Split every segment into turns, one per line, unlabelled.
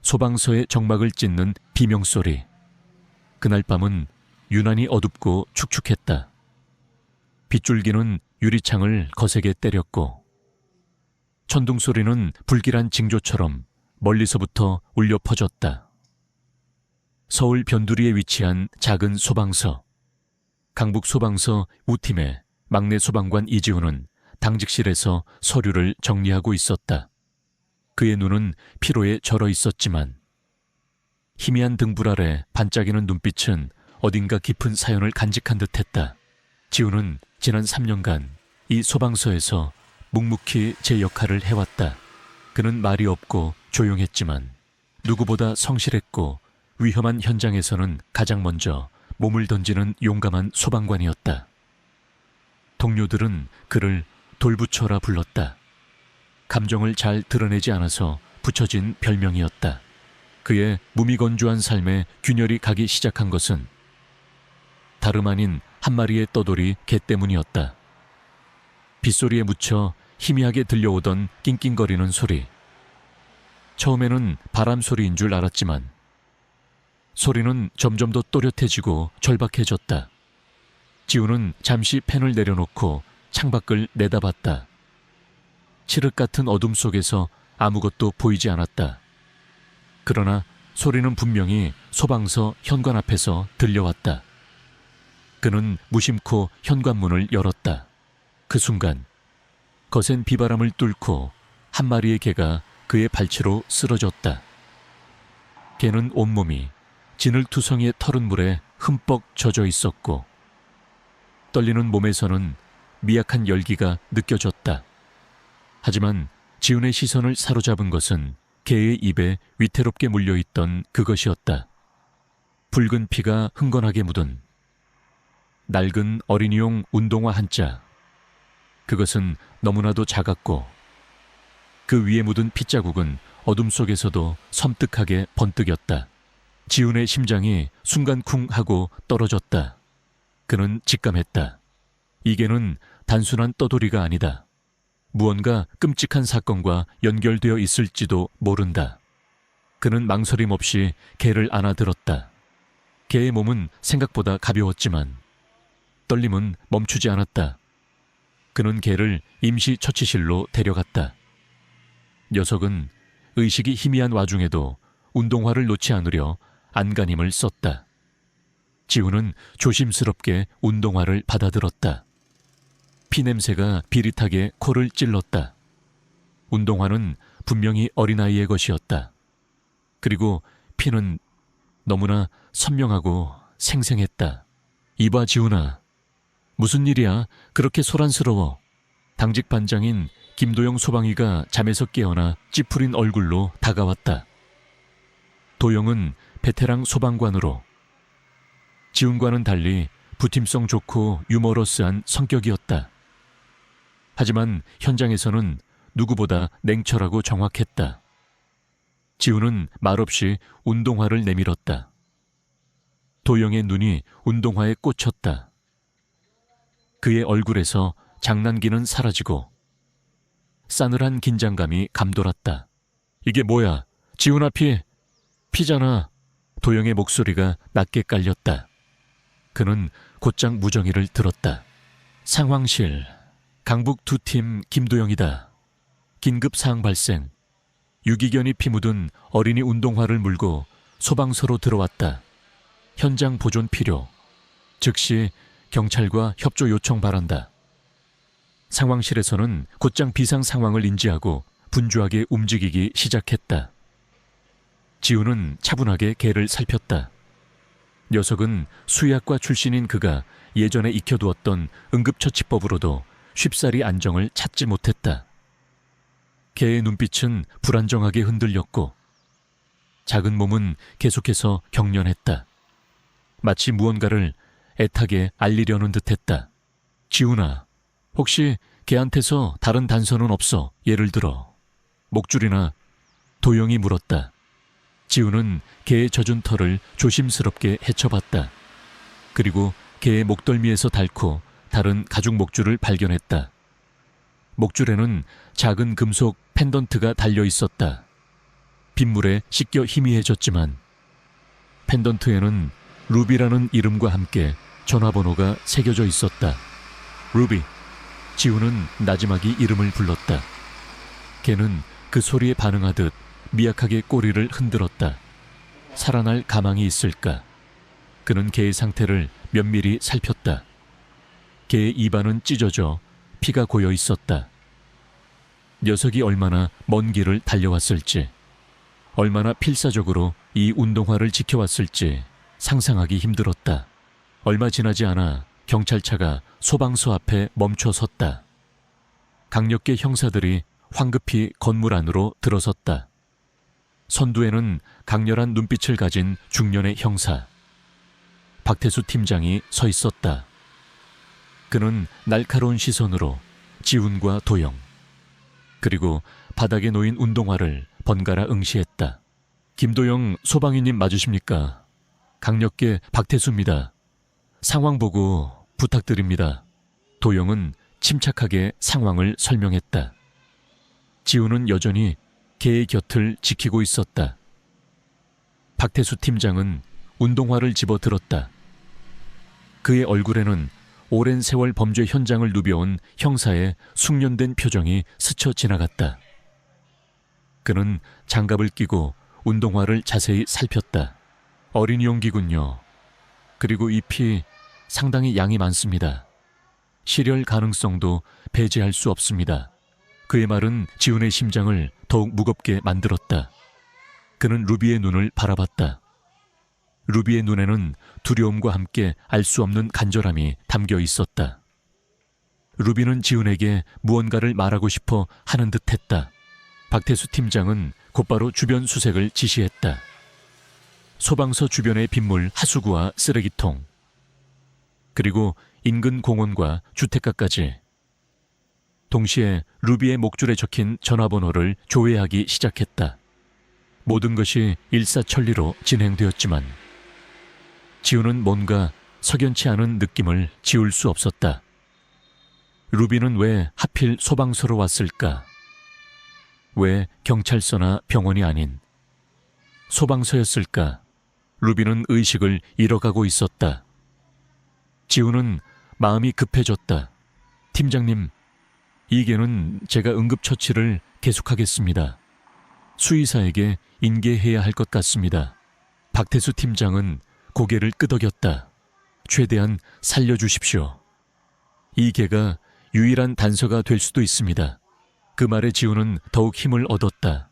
소방서의 정막을 찢는 비명소리. 그날 밤은 유난히 어둡고 축축했다. 빗줄기는 유리창을 거세게 때렸고 천둥소리는 불길한 징조처럼 멀리서부터 울려 퍼졌다. 서울 변두리에 위치한 작은 소방서. 강북소방서 우팀의 막내 소방관 이지훈은 당직실에서 서류를 정리하고 있었다. 그의 눈은 피로에 절어 있었지만 희미한 등불 아래 반짝이는 눈빛은 어딘가 깊은 사연을 간직한 듯했다. 지훈은 지난 3년간 이 소방서에서 묵묵히 제 역할을 해왔다. 그는 말이 없고 조용했지만 누구보다 성실했고 위험한 현장에서는 가장 먼저 몸을 던지는 용감한 소방관이었다. 동료들은 그를 돌부처라 불렀다. 감정을 잘 드러내지 않아서 붙여진 별명이었다. 그의 무미건조한 삶에 균열이 가기 시작한 것은 다름 아닌 한 마리의 떠돌이 개 때문이었다. 빗소리에 묻혀 희미하게 들려오던 낑낑거리는 소리. 처음에는 바람 소리인 줄 알았지만 소리는 점점 더 또렷해지고 절박해졌다. 지훈은 잠시 펜을 내려놓고 창밖을 내다봤다. 칠흑 같은 어둠 속에서 아무것도 보이지 않았다. 그러나 소리는 분명히 소방서 현관 앞에서 들려왔다. 그는 무심코 현관문을 열었다. 그 순간 거센 비바람을 뚫고 한 마리의 개가 그의 발치로 쓰러졌다. 개는 온몸이 진흙투성이의 터른 물에 흠뻑 젖어 있었고 떨리는 몸에서는 미약한 열기가 느껴졌다. 하지만 지훈의 시선을 사로잡은 것은 개의 입에 위태롭게 물려있던 그것이었다. 붉은 피가 흥건하게 묻은 낡은 어린이용 운동화 한 짝. 그것은 너무나도 작았고 그 위에 묻은 핏자국은 어둠 속에서도 섬뜩하게 번뜩였다. 지훈의 심장이 순간 쿵 하고 떨어졌다. 그는 직감했다. 이 개는 단순한 떠돌이가 아니다. 무언가 끔찍한 사건과 연결되어 있을지도 모른다. 그는 망설임 없이 개를 안아들었다. 개의 몸은 생각보다 가벼웠지만 떨림은 멈추지 않았다. 그는 개를 임시 처치실로 데려갔다. 녀석은 의식이 희미한 와중에도 운동화를 놓지 않으려 안간힘을 썼다. 지훈은 조심스럽게 운동화를 받아들었다. 피냄새가 비릿하게 코를 찔렀다. 운동화는 분명히 어린아이의 것이었다. 그리고 피는 너무나 선명하고 생생했다. 이봐 지훈아, 무슨 일이야? 그렇게 소란스러워. 당직 반장인 김도영 소방이가 잠에서 깨어나 찌푸린 얼굴로 다가왔다. 도영은 베테랑 소방관으로 지훈과는 달리 부팀성 좋고 유머러스한 성격이었다. 하지만 현장에서는 누구보다 냉철하고 정확했다. 지훈은 말없이 운동화를 내밀었다. 도영의 눈이 운동화에 꽂혔다. 그의 얼굴에서 장난기는 사라지고 싸늘한 긴장감이 감돌았다. 이게 뭐야? 지훈아 피잖아. 도영의 목소리가 낮게 깔렸다. 그는 곧장 무정의를 들었다. 상황실, 강북 2팀 김도영이다. 긴급 사항 발생. 유기견이 피 묻은 어린이 운동화를 물고 소방서로 들어왔다. 현장 보존 필요. 즉시 경찰과 협조 요청 바란다. 상황실에서는 곧장 비상 상황을 인지하고 분주하게 움직이기 시작했다. 지훈은 차분하게 개를 살폈다. 녀석은 수의학과 출신인 그가 예전에 익혀두었던 응급처치법으로도 쉽사리 안정을 찾지 못했다. 개의 눈빛은 불안정하게 흔들렸고 작은 몸은 계속해서 경련했다. 마치 무언가를 애타게 알리려는 듯했다. 지훈아, 혹시 개한테서 다른 단서는 없어? 예를 들어 목줄이나. 도영이 물었다. 지훈은 개의 젖은 털을 조심스럽게 헤쳐봤다. 그리고 개의 목덜미에서 닳고 다른 가죽 목줄을 발견했다. 목줄에는 작은 금속 펜던트가 달려 있었다. 빗물에 씻겨 희미해졌지만 펜던트에는 루비라는 이름과 함께 전화번호가 새겨져 있었다. 루비. 지우는 나지막이 이름을 불렀다. 걔는 그 소리에 반응하듯 미약하게 꼬리를 흔들었다. 살아날 가망이 있을까? 그는 개의 상태를 면밀히 살폈다. 개의 입안은 찢어져 피가 고여 있었다. 녀석이 얼마나 먼 길을 달려왔을지, 얼마나 필사적으로 이 운동화를 지켜왔을지 상상하기 힘들었다. 얼마 지나지 않아 경찰차가 소방서 앞에 멈춰 섰다. 강력계 형사들이 황급히 건물 안으로 들어섰다. 선두에는 강렬한 눈빛을 가진 중년의 형사, 박태수 팀장이 서 있었다. 그는 날카로운 시선으로 지훈과 도영, 그리고 바닥에 놓인 운동화를 번갈아 응시했다. 김도영 소방위님 맞으십니까? 강력계 박태수입니다. 상황 보고 부탁드립니다. 도영은 침착하게 상황을 설명했다. 지훈은 여전히 개의 곁을 지키고 있었다. 박태수 팀장은 운동화를 집어들었다. 그의 얼굴에는 오랜 세월 범죄 현장을 누벼온 형사의 숙련된 표정이 스쳐 지나갔다. 그는 장갑을 끼고 운동화를 자세히 살폈다. 어린이 용기군요. 그리고 이 피 상당히 양이 많습니다. 실혈 가능성도 배제할 수 없습니다. 그의 말은 지훈의 심장을 더욱 무겁게 만들었다. 그는 루비의 눈을 바라봤다. 루비의 눈에는 두려움과 함께 알 수 없는 간절함이 담겨 있었다. 루비는 지훈에게 무언가를 말하고 싶어 하는 듯했다. 박태수 팀장은 곧바로 주변 수색을 지시했다. 소방서 주변의 빗물 하수구와 쓰레기통, 그리고 인근 공원과 주택가까지. 동시에 루비의 목줄에 적힌 전화번호를 조회하기 시작했다. 모든 것이 일사천리로 진행되었지만 지훈은 뭔가 석연치 않은 느낌을 지울 수 없었다. 루비는 왜 하필 소방서로 왔을까? 왜 경찰서나 병원이 아닌 소방서였을까? 루비는 의식을 잃어가고 있었다. 지훈은 마음이 급해졌다. 팀장님, 이 개는 제가 응급처치를 계속하겠습니다. 수의사에게 인계해야 할 것 같습니다. 박태수 팀장은 고개를 끄덕였다. 최대한 살려주십시오. 이 개가 유일한 단서가 될 수도 있습니다. 그 말에 지훈은 더욱 힘을 얻었다.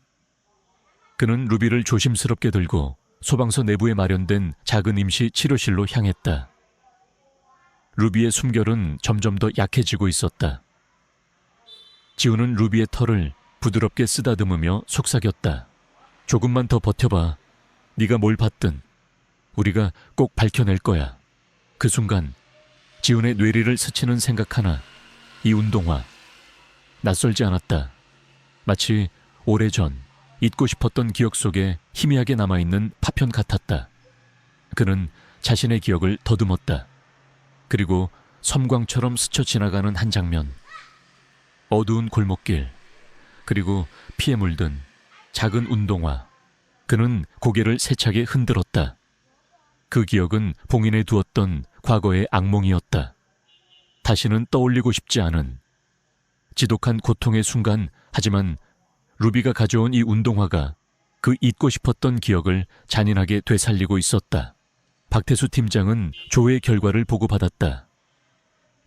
그는 루비를 조심스럽게 들고 소방서 내부에 마련된 작은 임시 치료실로 향했다. 루비의 숨결은 점점 더 약해지고 있었다. 지훈은 루비의 털을 부드럽게 쓰다듬으며 속삭였다. 조금만 더 버텨봐. 네가 뭘 받든 우리가 꼭 밝혀낼 거야. 그 순간 지훈의 뇌리를 스치는 생각 하나, 이 운동화. 낯설지 않았다. 마치 오래전 잊고 싶었던 기억 속에 희미하게 남아있는 파편 같았다. 그는 자신의 기억을 더듬었다. 그리고 섬광처럼 스쳐 지나가는 한 장면. 어두운 골목길, 그리고 피에 물든 작은 운동화. 그는 고개를 세차게 흔들었다. 그 기억은 봉인해 두었던 과거의 악몽이었다. 다시는 떠올리고 싶지 않은 지독한 고통의 순간, 하지만 루비가 가져온 이 운동화가 그 잊고 싶었던 기억을 잔인하게 되살리고 있었다. 박태수 팀장은 조회 결과를 보고받았다.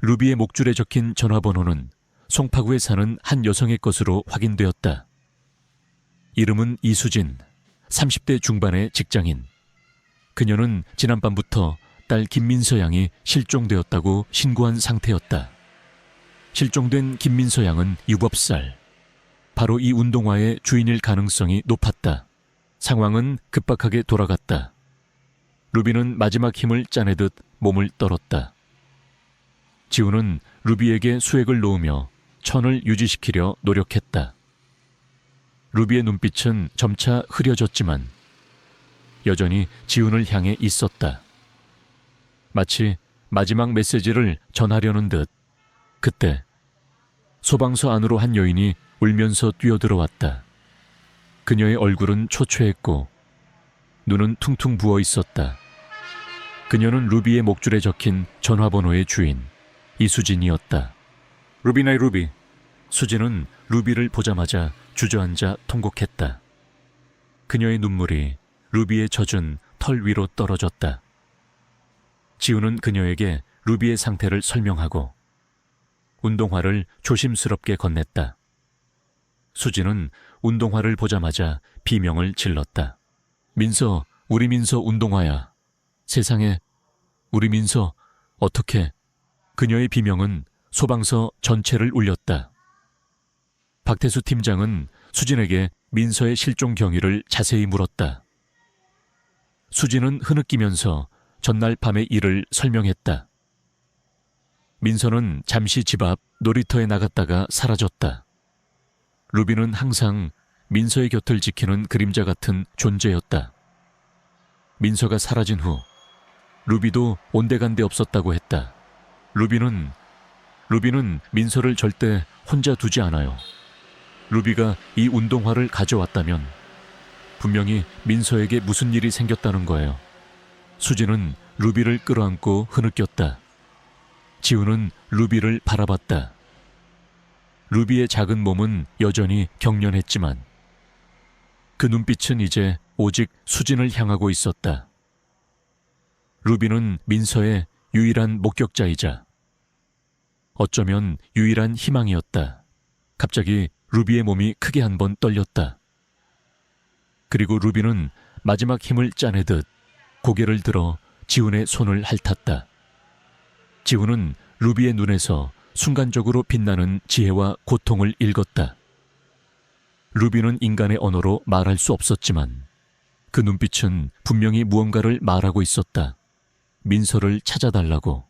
루비의 목줄에 적힌 전화번호는 송파구에 사는 한 여성의 것으로 확인되었다. 이름은 이수진, 30대 중반의 직장인. 그녀는 지난밤부터 딸 김민서 양이 실종되었다고 신고한 상태였다. 실종된 김민서 양은 유법살. 바로 이 운동화의 주인일 가능성이 높았다. 상황은 급박하게 돌아갔다. 루비는 마지막 힘을 짜내듯 몸을 떨었다. 지훈은 루비에게 수액을 놓으며 천을 유지시키려 노력했다. 루비의 눈빛은 점차 흐려졌지만 여전히 지훈을 향해 있었다. 마치 마지막 메시지를 전하려는 듯. 그때 소방서 안으로 한 여인이 울면서 뛰어들어왔다. 그녀의 얼굴은 초췌했고 눈은 퉁퉁 부어 있었다. 그녀는 루비의 목줄에 적힌 전화번호의 주인, 이수진이었다. 루비나이 루비. 수진은 루비를 보자마자 주저앉아 통곡했다. 그녀의 눈물이 루비의 젖은 털 위로 떨어졌다. 지우는 그녀에게 루비의 상태를 설명하고 운동화를 조심스럽게 건넸다. 수진은 운동화를 보자마자 비명을 질렀다. 민서, 우리 민서 운동화야. 세상에, 우리 민서, 어떻게. 그녀의 비명은 소방서 전체를 울렸다. 박태수 팀장은 수진에게 민서의 실종 경위를 자세히 물었다. 수진은 흐느끼면서 전날 밤의 일을 설명했다. 민서는 잠시 집 앞 놀이터에 나갔다가 사라졌다. 루비는 항상 민서의 곁을 지키는 그림자 같은 존재였다. 민서가 사라진 후 루비도 온데간데 없었다고 했다. 루비는 민서를 절대 혼자 두지 않아요. 루비가 이 운동화를 가져왔다면 분명히 민서에게 무슨 일이 생겼다는 거예요. 수진은 루비를 끌어안고 흐느꼈다. 지우는 루비를 바라봤다. 루비의 작은 몸은 여전히 경련했지만 그 눈빛은 이제 오직 수진을 향하고 있었다. 루비는 민서의 유일한 목격자이자 어쩌면 유일한 희망이었다. 갑자기 루비의 몸이 크게 한 번 떨렸다. 그리고 루비는 마지막 힘을 짜내듯 고개를 들어 지훈의 손을 핥았다. 지훈은 루비의 눈에서 순간적으로 빛나는 지혜와 고통을 읽었다. 루비는 인간의 언어로 말할 수 없었지만 그 눈빛은 분명히 무언가를 말하고 있었다. 민서를 찾아달라고,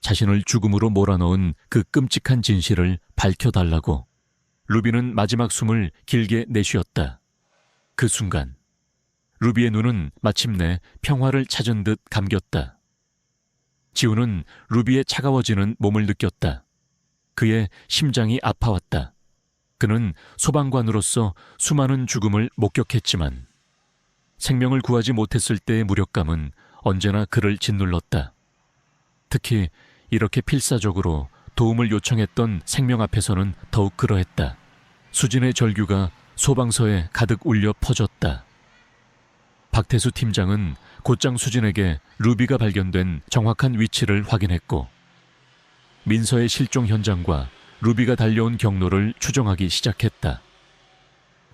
자신을 죽음으로 몰아넣은 그 끔찍한 진실을 밝혀달라고. 루비는 마지막 숨을 길게 내쉬었다. 그 순간 루비의 눈은 마침내 평화를 찾은 듯 감겼다. 지우는 루비의 차가워지는 몸을 느꼈다. 그의 심장이 아파왔다. 그는 소방관으로서 수많은 죽음을 목격했지만 생명을 구하지 못했을 때의 무력감은 언제나 그를 짓눌렀다. 특히 이렇게 필사적으로 도움을 요청했던 생명 앞에서는 더욱 그러했다. 수진의 절규가 소방서에 가득 울려 퍼졌다. 박태수 팀장은 곧장 수진에게 루비가 발견된 정확한 위치를 확인했고 민서의 실종 현장과 루비가 달려온 경로를 추정하기 시작했다.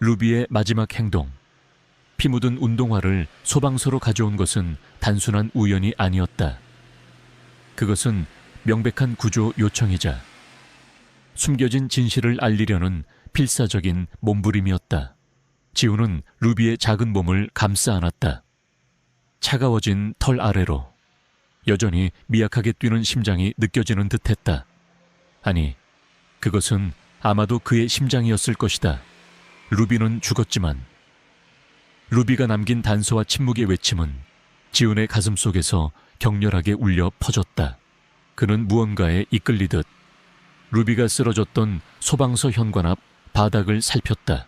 루비의 마지막 행동, 피 묻은 운동화를 소방서로 가져온 것은 단순한 우연이 아니었다. 그것은 명백한 구조 요청이자 숨겨진 진실을 알리려는 필사적인 몸부림이었다. 지우는 루비의 작은 몸을 감싸 안았다. 차가워진 털 아래로 여전히 미약하게 뛰는 심장이 느껴지는 듯했다. 아니, 그것은 아마도 그의 심장이었을 것이다. 루비는 죽었지만 루비가 남긴 단서와 침묵의 외침은 지훈의 가슴 속에서 격렬하게 울려 퍼졌다. 그는 무언가에 이끌리듯 루비가 쓰러졌던 소방서 현관 앞 바닥을 살폈다.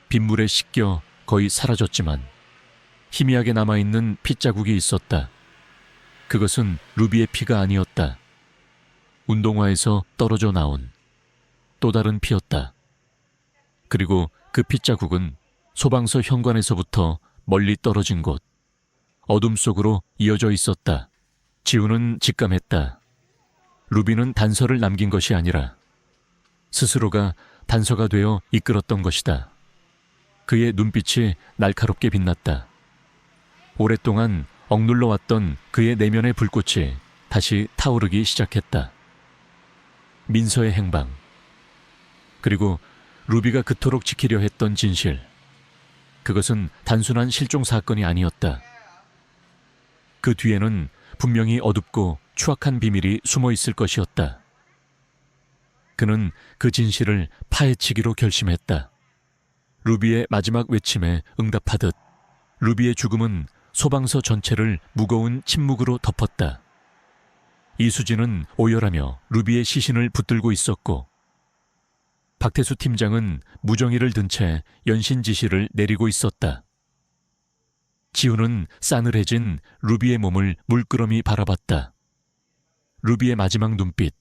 빗물에 씻겨 거의 사라졌지만 희미하게 남아있는 핏자국이 있었다. 그것은 루비의 피가 아니었다. 운동화에서 떨어져 나온 또 다른 피였다. 그리고 그 핏자국은 소방서 현관에서부터 멀리 떨어진 곳, 어둠 속으로 이어져 있었다. 지우는 직감했다. 루비는 단서를 남긴 것이 아니라 스스로가 단서가 되어 이끌었던 것이다. 그의 눈빛이 날카롭게 빛났다. 오랫동안 억눌러 왔던 그의 내면의 불꽃이 다시 타오르기 시작했다. 민서의 행방, 그리고 루비가 그토록 지키려 했던 진실, 그것은 단순한 실종 사건이 아니었다. 그 뒤에는 분명히 어둡고 추악한 비밀이 숨어 있을 것이었다. 그는 그 진실을 파헤치기로 결심했다. 루비의 마지막 외침에 응답하듯 루비의 죽음은 소방서 전체를 무거운 침묵으로 덮었다. 이수진은 오열하며 루비의 시신을 붙들고 있었고 박태수 팀장은 무정의를 든 채 연신 지시를 내리고 있었다. 지우는 싸늘해진 루비의 몸을 물끄러미 바라봤다. 루비의 마지막 눈빛.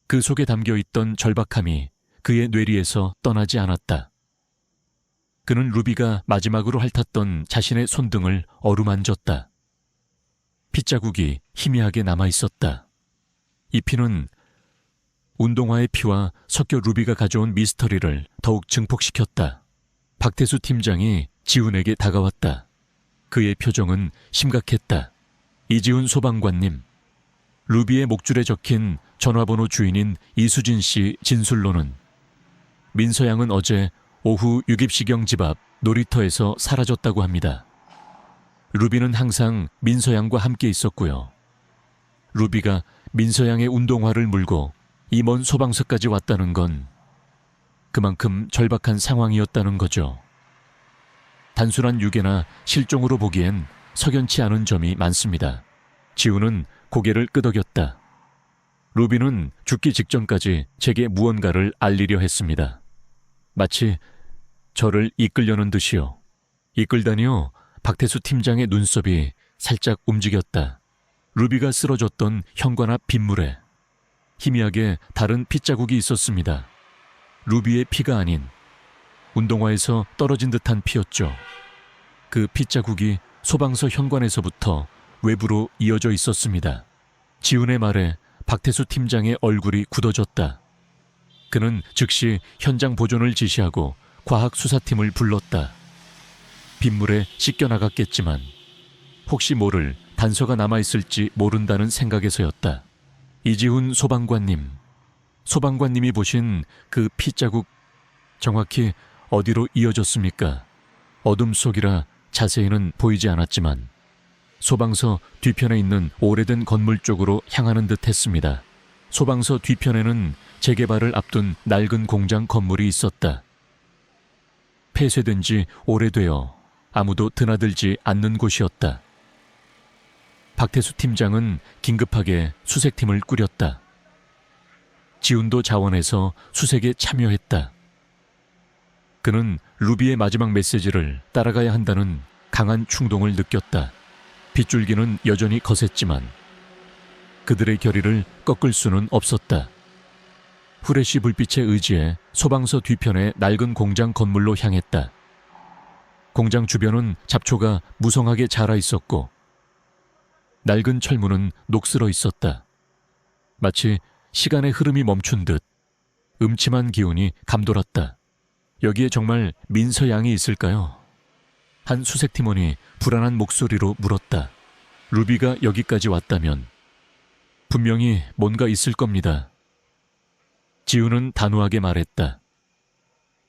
그 속에 담겨있던 절박함이 그의 뇌리에서 떠나지 않았다. 그는 루비가 마지막으로 핥았던 자신의 손등을 어루만졌다. 핏자국이 희미하게 남아있었다. 이 피는 운동화의 피와 섞여 루비가 가져온 미스터리를 더욱 증폭시켰다. 박태수 팀장이 지훈에게 다가왔다. 그의 표정은 심각했다. 이지훈 소방관님, 루비의 목줄에 적힌 전화번호 주인인 이수진 씨 진술로는 민서양은 어제 오후 유깁시경 집 앞 놀이터에서 사라졌다고 합니다. 루비는 항상 민서양과 함께 있었고요. 루비가 민서양의 운동화를 물고 이 먼 소방서까지 왔다는 건 그만큼 절박한 상황이었다는 거죠. 단순한 유괴나 실종으로 보기엔 석연치 않은 점이 많습니다. 지우는 고개를 끄덕였다. 루비는 죽기 직전까지 제게 무언가를 알리려 했습니다. 마치 저를 이끌려는 듯이요. 이끌다니요. 박태수 팀장의 눈썹이 살짝 움직였다. 루비가 쓰러졌던 현관 앞 빗물에 희미하게 다른 핏자국이 있었습니다. 루비의 피가 아닌 운동화에서 떨어진 듯한 피였죠. 그 핏자국이 소방서 현관에서부터 외부로 이어져 있었습니다. 지훈의 말에 박태수 팀장의 얼굴이 굳어졌다. 그는 즉시 현장 보존을 지시하고 과학수사팀을 불렀다. 빗물에 씻겨나갔겠지만 혹시 모를 단서가 남아있을지 모른다는 생각에서였다. 이지훈 소방관님이 보신 그 핏자국 정확히 어디로 이어졌습니까? 어둠 속이라 자세히는 보이지 않았지만 소방서 뒤편에 있는 오래된 건물 쪽으로 향하는 듯 했습니다. 소방서 뒤편에는 재개발을 앞둔 낡은 공장 건물이 있었다. 폐쇄된 지 오래되어 아무도 드나들지 않는 곳이었다. 박태수 팀장은 긴급하게 수색팀을 꾸렸다. 지훈도 자원해서 수색에 참여했다. 그는 루비의 마지막 메시지를 따라가야 한다는 강한 충동을 느꼈다. 빗줄기는 여전히 거셌지만 그들의 결의를 꺾을 수는 없었다. 후레쉬 불빛에 의지해 소방서 뒤편의 낡은 공장 건물로 향했다. 공장 주변은 잡초가 무성하게 자라 있었고 낡은 철문은 녹슬어 있었다. 마치 시간의 흐름이 멈춘 듯 음침한 기운이 감돌았다. 여기에 정말 민서양이 있을까요? 한 수색팀원이 불안한 목소리로 물었다. 루비가 여기까지 왔다면 분명히 뭔가 있을 겁니다. 지훈은 단호하게 말했다.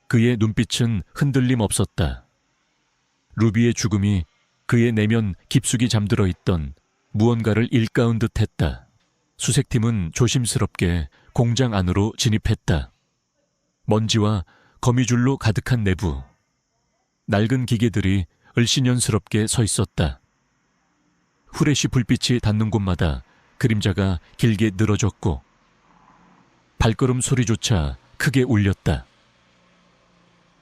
그의 눈빛은 흔들림 없었다. 루비의 죽음이 그의 내면 깊숙이 잠들어 있던 무언가를 일깨운 듯했다. 수색팀은 조심스럽게 공장 안으로 진입했다. 먼지와 거미줄로 가득한 내부, 낡은 기계들이 을씨년스럽게 서 있었다. 후레쉬 불빛이 닿는 곳마다 그림자가 길게 늘어졌고 발걸음 소리조차 크게 울렸다.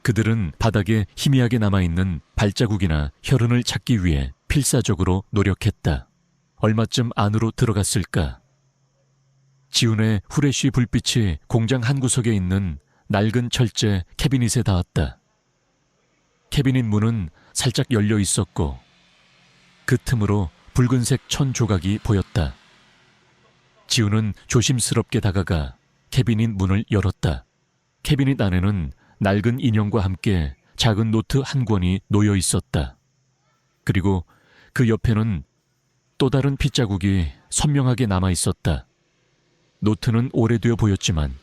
그들은 바닥에 희미하게 남아있는 발자국이나 혈흔을 찾기 위해 필사적으로 노력했다. 얼마쯤 안으로 들어갔을까? 지훈의 후레쉬 불빛이 공장 한 구석에 있는 낡은 철제 캐비닛에 닿았다. 캐비닛 문은 살짝 열려 있었고 그 틈으로 붉은색 천 조각이 보였다. 지훈은 조심스럽게 다가가 캐비닛 문을 열었다. 캐비닛 안에는 낡은 인형과 함께 작은 노트 한 권이 놓여 있었다. 그리고 그 옆에는 또 다른 핏자국이 선명하게 남아 있었다. 노트는 오래되어 보였지만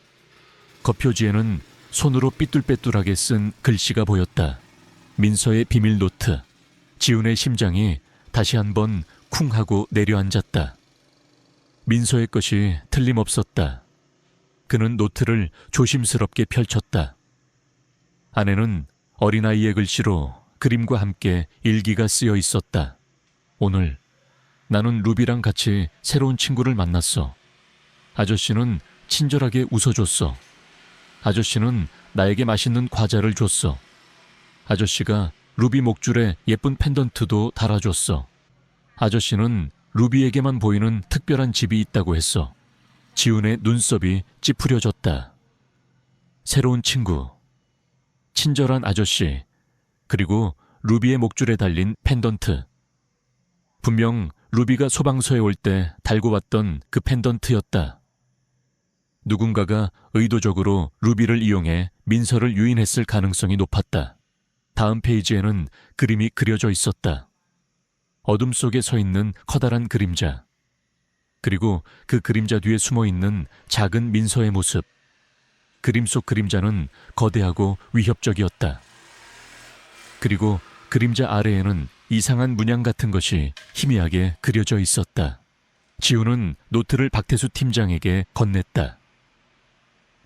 겉표지에는 손으로 삐뚤빼뚤하게 쓴 글씨가 보였다. 민서의 비밀 노트. 지훈의 심장이 다시 한번 쿵 하고 내려앉았다. 민서의 것이 틀림없었다. 그는 노트를 조심스럽게 펼쳤다. 안에는 어린아이의 글씨로 그림과 함께 일기가 쓰여 있었다. 오늘 나는 루비랑 같이 새로운 친구를 만났어. 아저씨는 친절하게 웃어줬어. 아저씨는 나에게 맛있는 과자를 줬어. 아저씨가 루비 목줄에 예쁜 펜던트도 달아줬어. 아저씨는 루비에게만 보이는 특별한 집이 있다고 했어. 지훈의 눈썹이 찌푸려졌다. 새로운 친구, 친절한 아저씨, 그리고 루비의 목줄에 달린 펜던트. 분명 루비가 소방서에 올 때 달고 왔던 그 펜던트였다. 누군가가 의도적으로 루비를 이용해 민서를 유인했을 가능성이 높았다. 다음 페이지에는 그림이 그려져 있었다. 어둠 속에 서 있는 커다란 그림자, 그리고 그 그림자 뒤에 숨어 있는 작은 민서의 모습. 그림 속 그림자는 거대하고 위협적이었다. 그리고 그림자 아래에는 이상한 문양 같은 것이 희미하게 그려져 있었다. 지훈은 노트를 박태수 팀장에게 건넸다.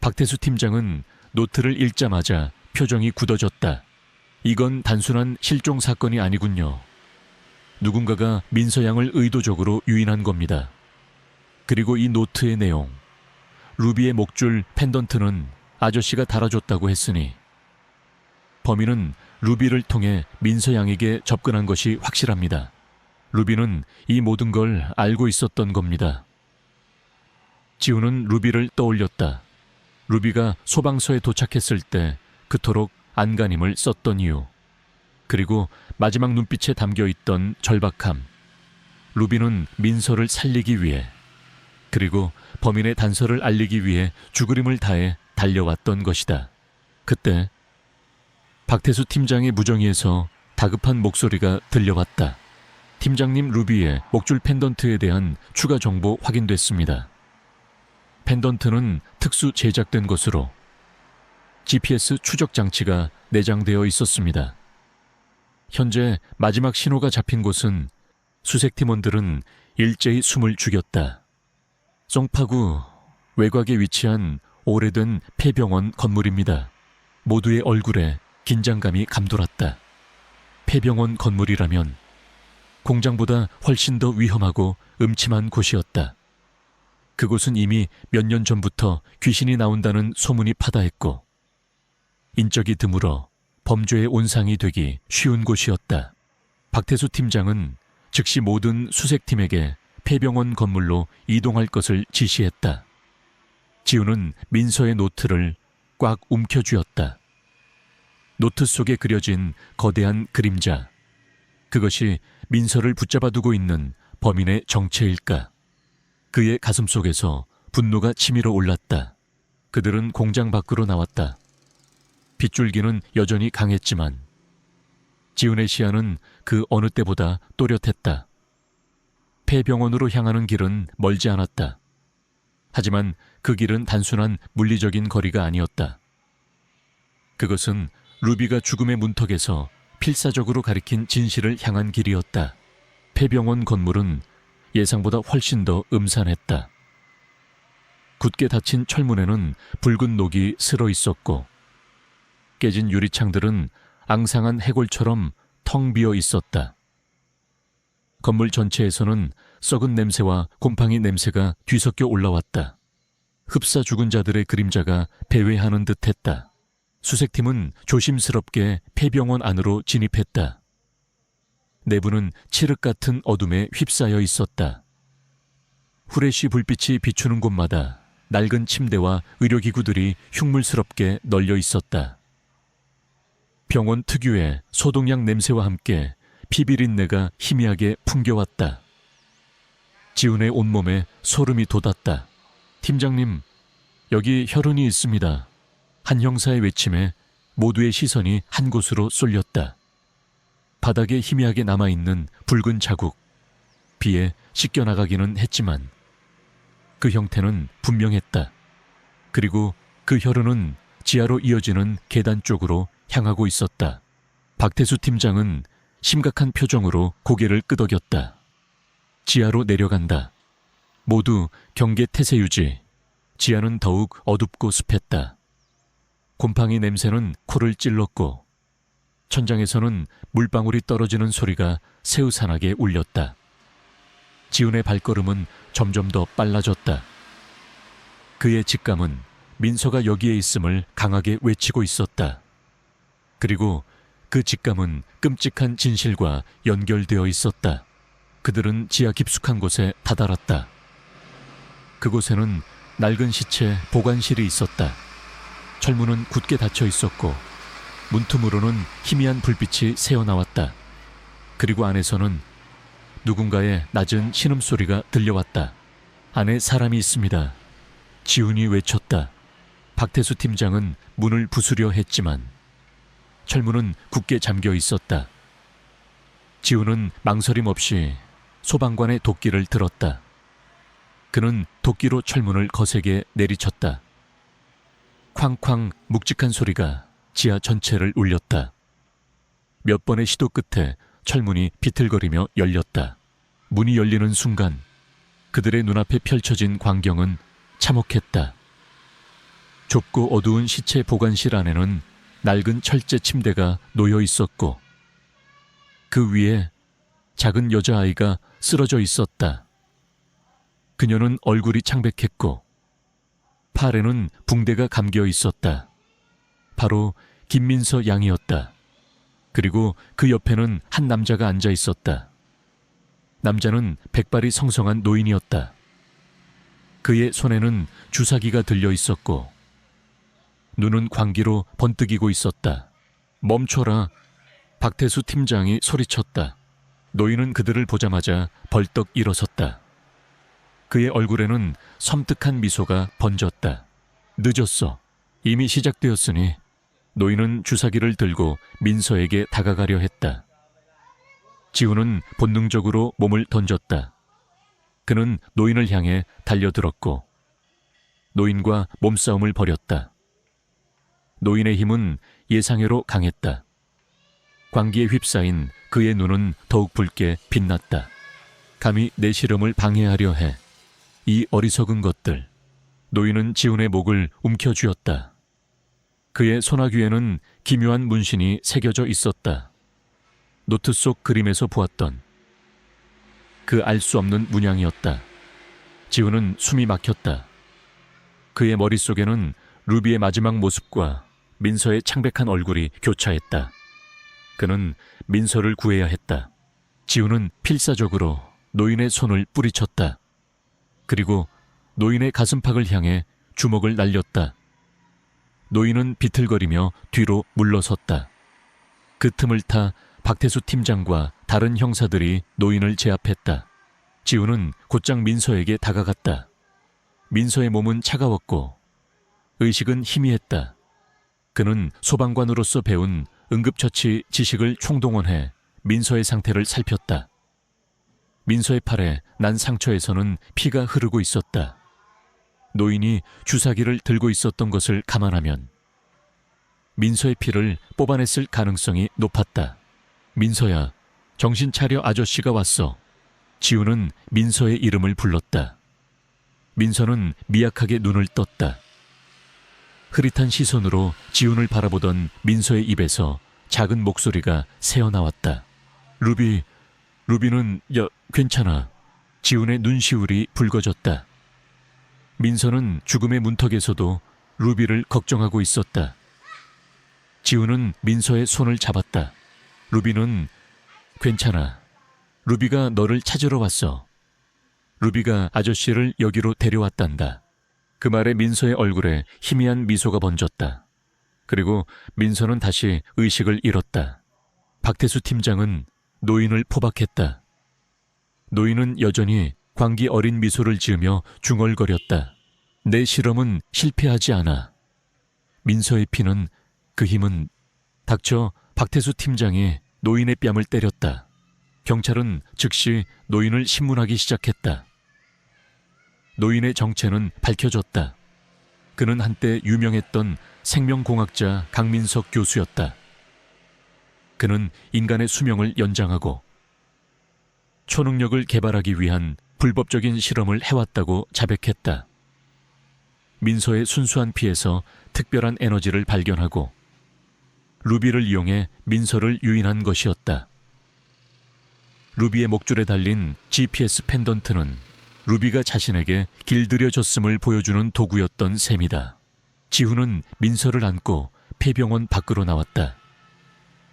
박태수 팀장은 노트를 읽자마자 표정이 굳어졌다. 이건 단순한 실종 사건이 아니군요. 누군가가 민서 양을 의도적으로 유인한 겁니다. 그리고 이 노트의 내용, 루비의 목줄 펜던트는 아저씨가 달아줬다고 했으니 범인은 루비를 통해 민서 양에게 접근한 것이 확실합니다. 루비는 이 모든 걸 알고 있었던 겁니다. 지훈은 루비를 떠올렸다. 루비가 소방서에 도착했을 때 그토록 안간힘을 썼던 이유, 그리고 마지막 눈빛에 담겨있던 절박함. 루비는 민서를 살리기 위해, 그리고 범인의 단서를 알리기 위해 죽으림을 다해 달려왔던 것이다. 그때 박태수 팀장의 무정위에서 다급한 목소리가 들려왔다. 팀장님, 루비의 목줄 펜던트에 대한 추가 정보 확인됐습니다. 펜던트는 특수 제작된 것으로 GPS 추적 장치가 내장되어 있었습니다. 현재 마지막 신호가 잡힌 곳은 수색 팀원들은 일제히 숨을 죽였다. 송파구 외곽에 위치한 오래된 폐병원 건물입니다. 모두의 얼굴에 긴장감이 감돌았다. 폐병원 건물이라면 공장보다 훨씬 더 위험하고 음침한 곳이었다. 그곳은 이미 몇 년 전부터 귀신이 나온다는 소문이 파다했고 인적이 드물어 범죄의 온상이 되기 쉬운 곳이었다. 박태수 팀장은 즉시 모든 수색팀에게 폐병원 건물로 이동할 것을 지시했다. 지훈은 민서의 노트를 꽉 움켜쥐었다. 노트 속에 그려진 거대한 그림자, 그것이 민서를 붙잡아 두고 있는 범인의 정체일까? 그의 가슴 속에서 분노가 치밀어 올랐다. 그들은 공장 밖으로 나왔다. 빗줄기는 여전히 강했지만 지훈의 시야는 그 어느 때보다 또렷했다. 폐병원으로 향하는 길은 멀지 않았다. 하지만 그 길은 단순한 물리적인 거리가 아니었다. 그것은 루비가 죽음의 문턱에서 필사적으로 가리킨 진실을 향한 길이었다. 폐병원 건물은 예상보다 훨씬 더 음산했다. 굳게 닫힌 철문에는 붉은 녹이 슬어 있었고 깨진 유리창들은 앙상한 해골처럼 텅 비어 있었다. 건물 전체에서는 썩은 냄새와 곰팡이 냄새가 뒤섞여 올라왔다. 흡사 죽은 자들의 그림자가 배회하는 듯했다. 수색팀은 조심스럽게 폐병원 안으로 진입했다. 내부는 칠흑 같은 어둠에 휩싸여 있었다. 후레쉬 불빛이 비추는 곳마다 낡은 침대와 의료기구들이 흉물스럽게 널려 있었다. 병원 특유의 소독약 냄새와 함께 피비린내가 희미하게 풍겨왔다. 지훈의 온몸에 소름이 돋았다. 팀장님, 여기 혈흔이 있습니다. 한 형사의 외침에 모두의 시선이 한 곳으로 쏠렸다. 바닥에 희미하게 남아있는 붉은 자국, 비에 씻겨나가기는 했지만 그 형태는 분명했다. 그리고 그 혈흔은 지하로 이어지는 계단 쪽으로 향하고 있었다. 박태수 팀장은 심각한 표정으로 고개를 끄덕였다. 지하로 내려간다. 모두 경계 태세 유지. 지하는 더욱 어둡고 습했다. 곰팡이 냄새는 코를 찔렀고 천장에서는 물방울이 떨어지는 소리가 새우산하게 울렸다. 지훈의 발걸음은 점점 더 빨라졌다. 그의 직감은 민서가 여기에 있음을 강하게 외치고 있었다. 그리고 그 직감은 끔찍한 진실과 연결되어 있었다. 그들은 지하 깊숙한 곳에 다다랐다. 그곳에는 낡은 시체 보관실이 있었다. 철문은 굳게 닫혀 있었고 문틈으로는 희미한 불빛이 새어나왔다. 그리고 안에서는 누군가의 낮은 신음소리가 들려왔다. 안에 사람이 있습니다. 지훈이 외쳤다. 박태수 팀장은 문을 부수려 했지만 철문은 굳게 잠겨 있었다. 지훈은 망설임 없이 소방관의 도끼를 들었다. 그는 도끼로 철문을 거세게 내리쳤다. 쾅쾅 묵직한 소리가 지하 전체를 울렸다. 몇 번의 시도 끝에 철문이 비틀거리며 열렸다. 문이 열리는 순간 그들의 눈앞에 펼쳐진 광경은 참혹했다. 좁고 어두운 시체 보관실 안에는 낡은 철제 침대가 놓여 있었고 그 위에 작은 여자아이가 쓰러져 있었다. 그녀는 얼굴이 창백했고 팔에는 붕대가 감겨 있었다. 바로 김민서 양이었다. 그리고 그 옆에는 한 남자가 앉아 있었다. 남자는 백발이 성성한 노인이었다. 그의 손에는 주사기가 들려 있었고 눈은 광기로 번뜩이고 있었다. 멈춰라. 박태수 팀장이 소리쳤다. 노인은 그들을 보자마자 벌떡 일어섰다. 그의 얼굴에는 섬뜩한 미소가 번졌다. 늦었어. 이미 시작되었으니. 노인은 주사기를 들고 민서에게 다가가려 했다. 지훈은 본능적으로 몸을 던졌다. 그는 노인을 향해 달려들었고 노인과 몸싸움을 벌였다. 노인의 힘은 예상외로 강했다. 광기에 휩싸인 그의 눈은 더욱 붉게 빛났다. 감히 내 실험을 방해하려 해. 이 어리석은 것들. 노인은 지훈의 목을 움켜쥐었다. 그의 소나귀에는 기묘한 문신이 새겨져 있었다. 노트 속 그림에서 보았던 그 알 수 없는 문양이었다. 지훈은 숨이 막혔다. 그의 머릿속에는 루비의 마지막 모습과 민서의 창백한 얼굴이 교차했다. 그는 민서를 구해야 했다. 지훈은 필사적으로 노인의 손을 뿌리쳤다. 그리고 노인의 가슴팍을 향해 주먹을 날렸다. 노인은 비틀거리며 뒤로 물러섰다. 그 틈을 타 박태수 팀장과 다른 형사들이 노인을 제압했다. 지훈은 곧장 민서에게 다가갔다. 민서의 몸은 차가웠고 의식은 희미했다. 그는 소방관으로서 배운 응급처치 지식을 총동원해 민서의 상태를 살폈다. 민서의 팔에 난 상처에서는 피가 흐르고 있었다. 노인이 주사기를 들고 있었던 것을 감안하면 민서의 피를 뽑아냈을 가능성이 높았다. 민서야, 정신 차려. 아저씨가 왔어. 지훈은 민서의 이름을 불렀다. 민서는 미약하게 눈을 떴다. 흐릿한 시선으로 지훈을 바라보던 민서의 입에서 작은 목소리가 새어나왔다. 루비는 괜찮아. 지훈의 눈시울이 붉어졌다. 민서는 죽음의 문턱에서도 루비를 걱정하고 있었다. 지훈은 민서의 손을 잡았다. 루비는 괜찮아. 루비가 너를 찾으러 왔어. 루비가 아저씨를 여기로 데려왔단다. 그 말에 민서의 얼굴에 희미한 미소가 번졌다. 그리고 민서는 다시 의식을 잃었다. 박태수 팀장은 노인을 포박했다. 노인은 여전히 광기 어린 미소를 지으며 중얼거렸다. 내 실험은 실패하지 않아. 민서의 피는 그 힘은 닥쳐. 박태수 팀장이 노인의 뺨을 때렸다. 경찰은 즉시 노인을 신문하기 시작했다. 노인의 정체는 밝혀졌다. 그는 한때 유명했던 생명공학자 강민석 교수였다. 그는 인간의 수명을 연장하고 초능력을 개발하기 위한 불법적인 실험을 해왔다고 자백했다. 민서의 순수한 피에서 특별한 에너지를 발견하고 루비를 이용해 민서를 유인한 것이었다. 루비의 목줄에 달린 GPS 펜던트는 루비가 자신에게 길들여졌음을 보여주는 도구였던 셈이다. 지훈은 민서를 안고 폐병원 밖으로 나왔다.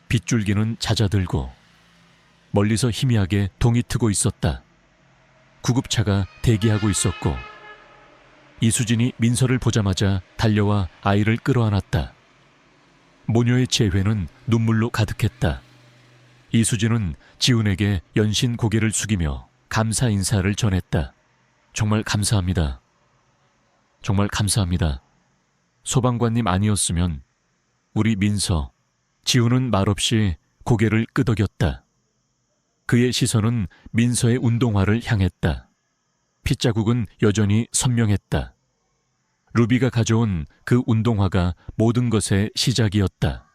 빗줄기는 잦아들고 멀리서 희미하게 동이 트고 있었다. 구급차가 대기하고 있었고 이수진이 민서를 보자마자 달려와 아이를 끌어안았다. 모녀의 재회는 눈물로 가득했다. 이수진은 지훈에게 연신 고개를 숙이며 감사 인사를 전했다. 정말 감사합니다. 정말 감사합니다. 소방관님 아니었으면 우리 민서. 지훈은 말없이 고개를 끄덕였다. 그의 시선은 민서의 운동화를 향했다. 핏자국은 여전히 선명했다. 루비가 가져온 그 운동화가 모든 것의 시작이었다.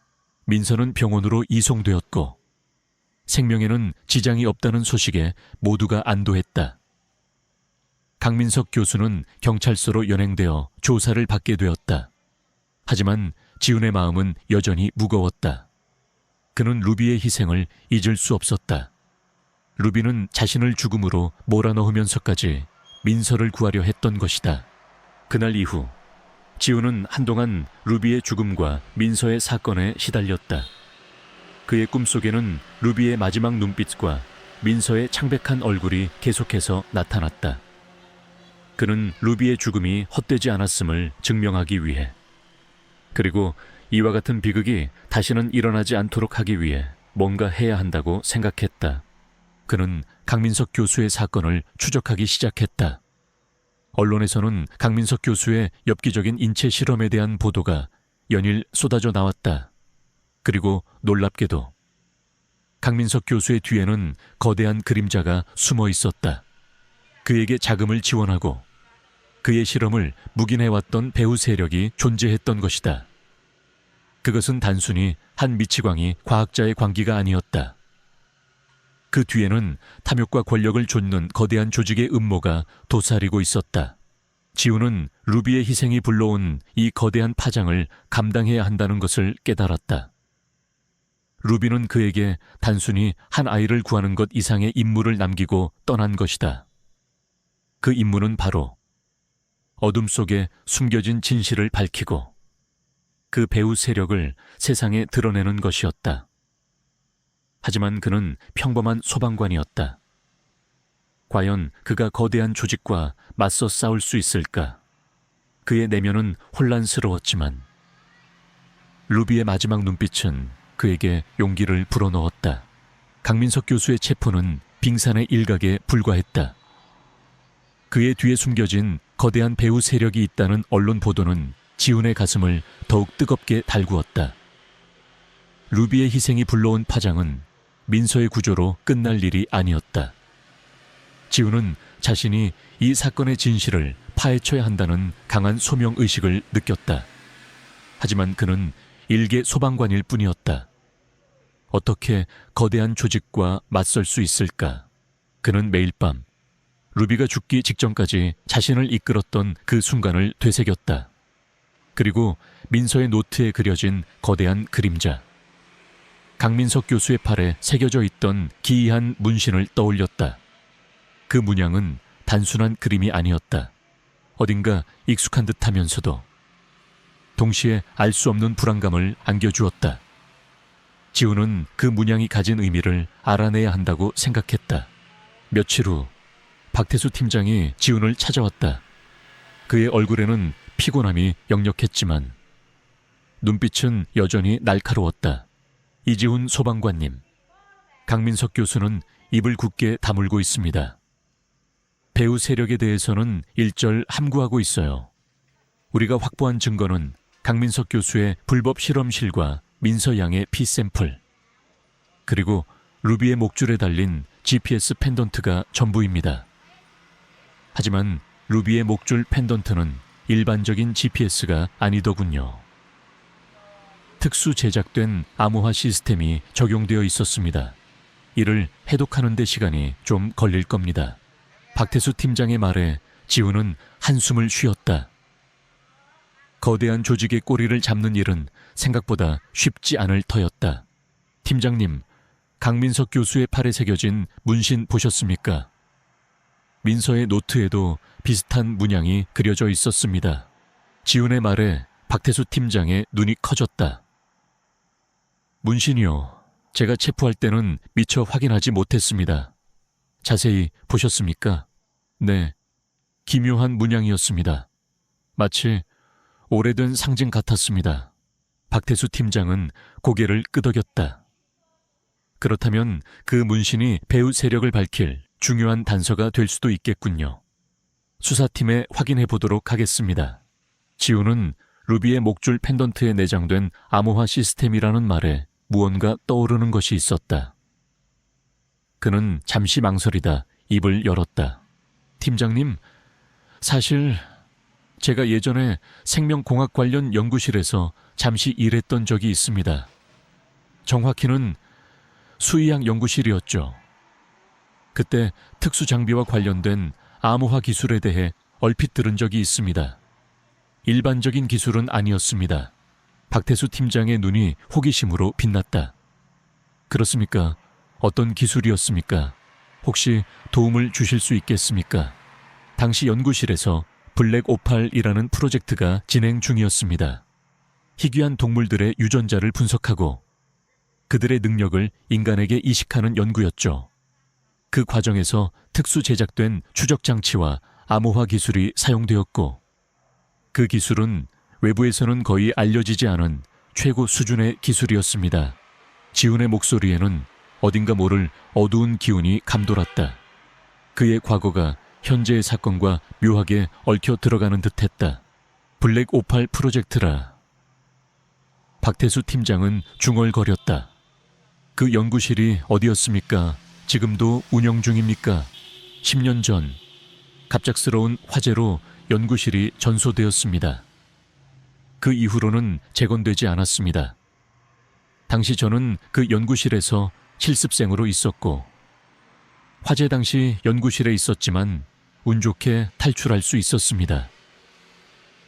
민서는 병원으로 이송되었고 생명에는 지장이 없다는 소식에 모두가 안도했다. 강민석 교수는 경찰서로 연행되어 조사를 받게 되었다. 하지만 지훈의 마음은 여전히 무거웠다. 그는 루비의 희생을 잊을 수 없었다. 루비는 자신을 죽음으로 몰아넣으면서까지 민서를 구하려 했던 것이다. 그날 이후 지훈은 한동안 루비의 죽음과 민서의 사건에 시달렸다. 그의 꿈속에는 루비의 마지막 눈빛과 민서의 창백한 얼굴이 계속해서 나타났다. 그는 루비의 죽음이 헛되지 않았음을 증명하기 위해, 그리고 이와 같은 비극이 다시는 일어나지 않도록 하기 위해 뭔가 해야 한다고 생각했다. 그는 강민석 교수의 사건을 추적하기 시작했다. 언론에서는 강민석 교수의 엽기적인 인체 실험에 대한 보도가 연일 쏟아져 나왔다. 그리고 놀랍게도 강민석 교수의 뒤에는 거대한 그림자가 숨어 있었다. 그에게 자금을 지원하고 그의 실험을 묵인해왔던 배후 세력이 존재했던 것이다. 그것은 단순히 한 미치광이 과학자의 광기가 아니었다. 그 뒤에는 탐욕과 권력을 좇는 거대한 조직의 음모가 도사리고 있었다. 지훈은 루비의 희생이 불러온 이 거대한 파장을 감당해야 한다는 것을 깨달았다. 루비는 그에게 단순히 한 아이를 구하는 것 이상의 임무를 남기고 떠난 것이다. 그 임무는 바로 어둠 속에 숨겨진 진실을 밝히고 그 배후 세력을 세상에 드러내는 것이었다. 하지만 그는 평범한 소방관이었다. 과연 그가 거대한 조직과 맞서 싸울 수 있을까? 그의 내면은 혼란스러웠지만 루비의 마지막 눈빛은 그에게 용기를 불어넣었다. 강민석 교수의 체포는 빙산의 일각에 불과했다. 그의 뒤에 숨겨진 거대한 배후 세력이 있다는 언론 보도는 지훈의 가슴을 더욱 뜨겁게 달구었다. 루비의 희생이 불러온 파장은 민서의 구조로 끝날 일이 아니었다. 지훈은 자신이 이 사건의 진실을 파헤쳐야 한다는 강한 소명의식을 느꼈다. 하지만 그는 일개 소방관일 뿐이었다. 어떻게 거대한 조직과 맞설 수 있을까? 그는 매일 밤 루비가 죽기 직전까지 자신을 이끌었던 그 순간을 되새겼다. 그리고 민서의 노트에 그려진 거대한 그림자, 강민석 교수의 팔에 새겨져 있던 기이한 문신을 떠올렸다. 그 문양은 단순한 그림이 아니었다. 어딘가 익숙한 듯하면서도 동시에 알 수 없는 불안감을 안겨주었다. 지훈은 그 문양이 가진 의미를 알아내야 한다고 생각했다. 며칠 후 박태수 팀장이 지훈을 찾아왔다. 그의 얼굴에는 피곤함이 역력했지만 눈빛은 여전히 날카로웠다. 이지훈 소방관님, 강민석 교수는 입을 굳게 다물고 있습니다. 배후 세력에 대해서는 일절 함구하고 있어요. 우리가 확보한 증거는 강민석 교수의 불법 실험실과 민서 양의 피 샘플, 그리고 루비의 목줄에 달린 GPS 펜던트가 전부입니다. 하지만 루비의 목줄 펜던트는 일반적인 GPS가 아니더군요. 특수 제작된 암호화 시스템이 적용되어 있었습니다. 이를 해독하는 데 시간이 좀 걸릴 겁니다. 박태수 팀장의 말에 지훈은 한숨을 쉬었다. 거대한 조직의 꼬리를 잡는 일은 생각보다 쉽지 않을 터였다. 팀장님, 강민석 교수의 팔에 새겨진 문신 보셨습니까? 민서의 노트에도 비슷한 문양이 그려져 있었습니다. 지훈의 말에 박태수 팀장의 눈이 커졌다. 문신이요. 제가 체포할 때는 미처 확인하지 못했습니다. 자세히 보셨습니까? 네. 기묘한 문양이었습니다. 마치 오래된 상징 같았습니다. 박태수 팀장은 고개를 끄덕였다. 그렇다면 그 문신이 배후 세력을 밝힐 중요한 단서가 될 수도 있겠군요. 수사팀에 확인해 보도록 하겠습니다. 지우는 루비의 목줄 펜던트에 내장된 암호화 시스템이라는 말에 무언가 떠오르는 것이 있었다. 그는 잠시 망설이다 입을 열었다. 팀장님, 사실 제가 예전에 생명공학 관련 연구실에서 잠시 일했던 적이 있습니다. 정확히는 수의학 연구실이었죠. 그때 특수장비와 관련된 암호화 기술에 대해 얼핏 들은 적이 있습니다. 일반적인 기술은 아니었습니다. 박태수 팀장의 눈이 호기심으로 빛났다. 그렇습니까? 어떤 기술이었습니까? 혹시 도움을 주실 수 있겠습니까? 당시 연구실에서 블랙오팔이라는 프로젝트가 진행 중이었습니다. 희귀한 동물들의 유전자를 분석하고 그들의 능력을 인간에게 이식하는 연구였죠. 그 과정에서 특수 제작된 추적 장치와 암호화 기술이 사용되었고 그 기술은 외부에서는 거의 알려지지 않은 최고 수준의 기술이었습니다. 지훈의 목소리에는 어딘가 모를 어두운 기운이 감돌았다. 그의 과거가 현재의 사건과 묘하게 얽혀 들어가는 듯했다. 블랙오팔 프로젝트라. 박태수 팀장은 중얼거렸다. 그 연구실이 어디였습니까? 지금도 운영 중입니까? 10년 전 갑작스러운 화재로 연구실이 전소되었습니다. 그 이후로는 재건되지 않았습니다. 당시 저는 그 연구실에서 실습생으로 있었고 화재 당시 연구실에 있었지만 운 좋게 탈출할 수 있었습니다.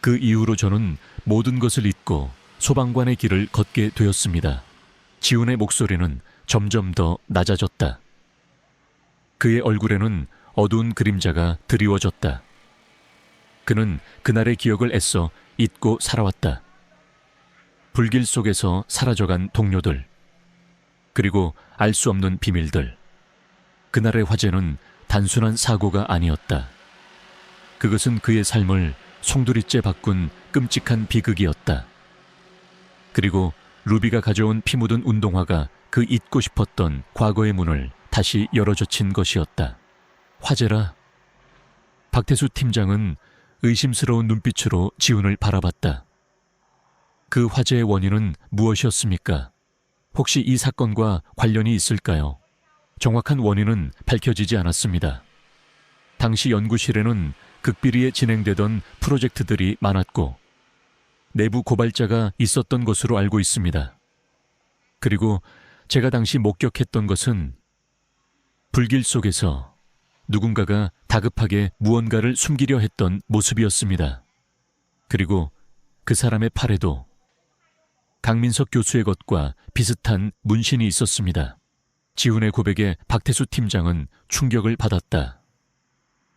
그 이후로 저는 모든 것을 잊고 소방관의 길을 걷게 되었습니다. 지훈의 목소리는 점점 더 낮아졌다. 그의 얼굴에는 어두운 그림자가 드리워졌다. 그는 그날의 기억을 애써 잊고 살아왔다. 불길 속에서 사라져간 동료들, 그리고 알 수 없는 비밀들. 그날의 화재는 단순한 사고가 아니었다. 그것은 그의 삶을 송두리째 바꾼 끔찍한 비극이었다. 그리고 루비가 가져온 피 묻은 운동화가 그 잊고 싶었던 과거의 문을 다시 열어젖힌 것이었다. 화재라. 박태수 팀장은 의심스러운 눈빛으로 지훈을 바라봤다. 그 화재의 원인은 무엇이었습니까? 혹시 이 사건과 관련이 있을까요? 정확한 원인은 밝혀지지 않았습니다. 당시 연구실에는 극비리에 진행되던 프로젝트들이 많았고 내부 고발자가 있었던 것으로 알고 있습니다. 그리고 제가 당시 목격했던 것은 불길 속에서 누군가가 다급하게 무언가를 숨기려 했던 모습이었습니다. 그리고 그 사람의 팔에도 강민석 교수의 것과 비슷한 문신이 있었습니다. 지훈의 고백에 박태수 팀장은 충격을 받았다.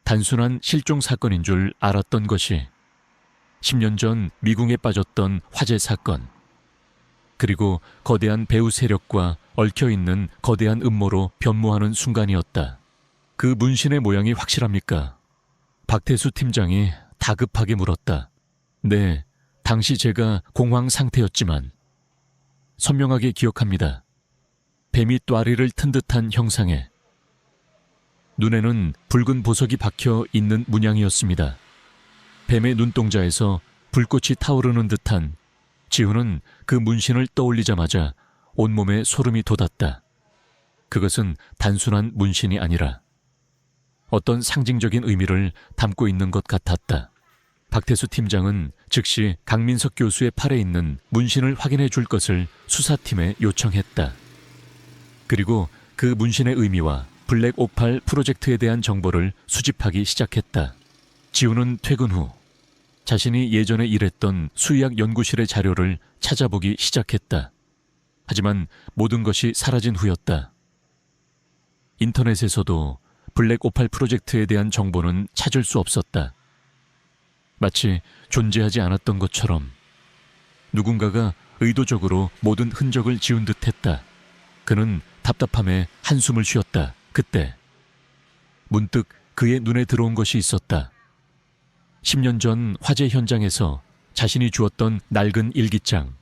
단순한 실종 사건인 줄 알았던 것이 10년 전 미궁에 빠졌던 화재 사건, 그리고 거대한 배후 세력과 얽혀있는 거대한 음모로 변모하는 순간이었다. 그 문신의 모양이 확실합니까? 박태수 팀장이 다급하게 물었다. 네, 당시 제가 공황 상태였지만 선명하게 기억합니다. 뱀이 또아리를 튼 듯한 형상에 눈에는 붉은 보석이 박혀 있는 문양이었습니다. 뱀의 눈동자에서 불꽃이 타오르는 듯한. 지훈은 그 문신을 떠올리자마자 온몸에 소름이 돋았다. 그것은 단순한 문신이 아니라 어떤 상징적인 의미를 담고 있는 것 같았다. 박태수 팀장은 즉시 강민석 교수의 팔에 있는 문신을 확인해 줄 것을 수사팀에 요청했다. 그리고 그 문신의 의미와 블랙오팔 프로젝트에 대한 정보를 수집하기 시작했다. 지훈은 퇴근 후 자신이 예전에 일했던 수의학 연구실의 자료를 찾아보기 시작했다. 하지만 모든 것이 사라진 후였다. 인터넷에서도 블랙오팔 프로젝트에 대한 정보는 찾을 수 없었다. 마치 존재하지 않았던 것처럼 누군가가 의도적으로 모든 흔적을 지운 듯했다. 그는 답답함에 한숨을 쉬었다. 그때 문득 그의 눈에 들어온 것이 있었다. 10년 전 화재 현장에서 자신이 주었던 낡은 일기장.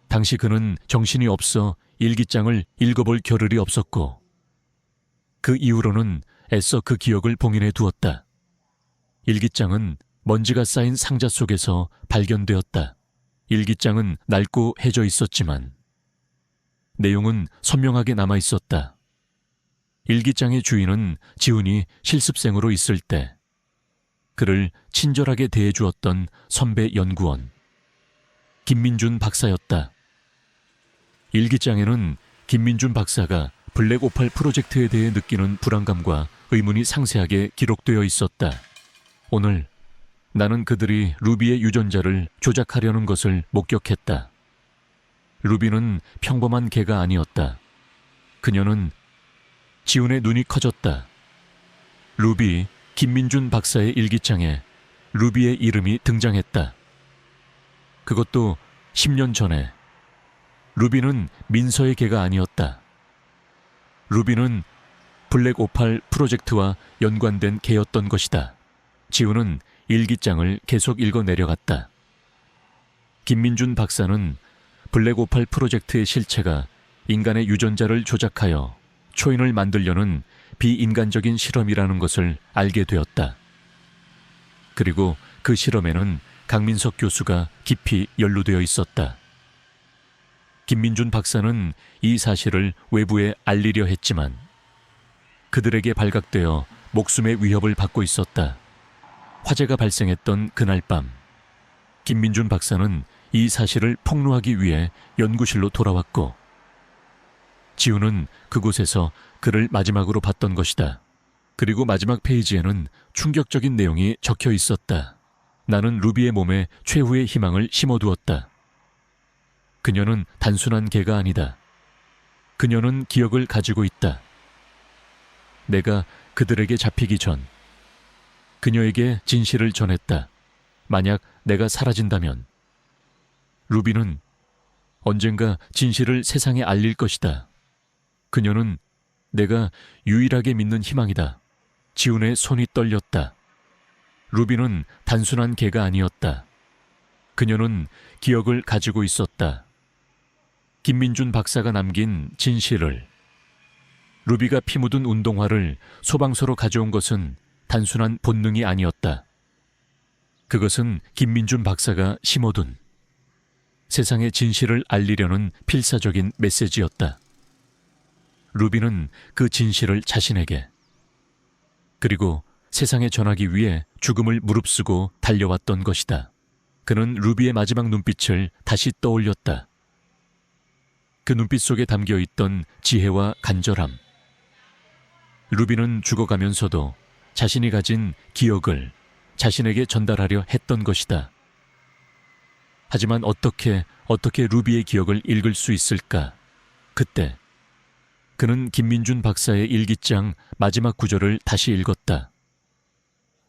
당시 그는 정신이 없어 일기장을 읽어볼 겨를이 없었고 그 이후로는 애써 그 기억을 봉인해 두었다. 일기장은 먼지가 쌓인 상자 속에서 발견되었다. 일기장은 낡고 해져 있었지만 내용은 선명하게 남아 있었다. 일기장의 주인은 지훈이 실습생으로 있을 때 그를 친절하게 대해주었던 선배 연구원 김민준 박사였다. 일기장에는 김민준 박사가 블랙오팔 프로젝트에 대해 느끼는 불안감과 의문이 상세하게 기록되어 있었다. 오늘 나는 그들이 루비의 유전자를 조작하려는 것을 목격했다. 루비는 평범한 개가 아니었다. 그녀는 지훈의 눈이 커졌다. 루비, 김민준 박사의 일기장에 루비의 이름이 등장했다. 그것도 10년 전에. 루비는 민서의 개가 아니었다. 루비는 블랙오팔 프로젝트와 연관된 개였던 것이다. 지훈은 일기장을 계속 읽어 내려갔다. 김민준 박사는 블랙오팔 프로젝트의 실체가 인간의 유전자를 조작하여 초인을 만들려는 비인간적인 실험이라는 것을 알게 되었다. 그리고 그 실험에는 강민석 교수가 깊이 연루되어 있었다. 김민준 박사는 이 사실을 외부에 알리려 했지만 그들에게 발각되어 목숨의 위협을 받고 있었다. 화재가 발생했던 그날 밤, 김민준 박사는 이 사실을 폭로하기 위해 연구실로 돌아왔고 지훈은 그곳에서 그를 마지막으로 봤던 것이다. 그리고 마지막 페이지에는 충격적인 내용이 적혀 있었다. 나는 루비의 몸에 최후의 희망을 심어두었다. 그녀는 단순한 개가 아니다. 그녀는 기억을 가지고 있다. 내가 그들에게 잡히기 전 그녀에게 진실을 전했다. 만약 내가 사라진다면 루비는 언젠가 진실을 세상에 알릴 것이다. 그녀는 내가 유일하게 믿는 희망이다. 지훈의 손이 떨렸다. 루비는 단순한 개가 아니었다. 그녀는 기억을 가지고 있었다. 김민준 박사가 남긴 진실을. 루비가 피 묻은 운동화를 소방서로 가져온 것은 단순한 본능이 아니었다. 그것은 김민준 박사가 심어둔 세상의 진실을 알리려는 필사적인 메시지였다. 루비는 그 진실을 자신에게 그리고 세상에 전하기 위해 죽음을 무릅쓰고 달려왔던 것이다. 그는 루비의 마지막 눈빛을 다시 떠올렸다. 그 눈빛 속에 담겨있던 지혜와 간절함. 루비는 죽어가면서도 자신이 가진 기억을 자신에게 전달하려 했던 것이다. 하지만 어떻게 루비의 기억을 읽을 수 있을까? 그때 그는 김민준 박사의 일기장 마지막 구절을 다시 읽었다.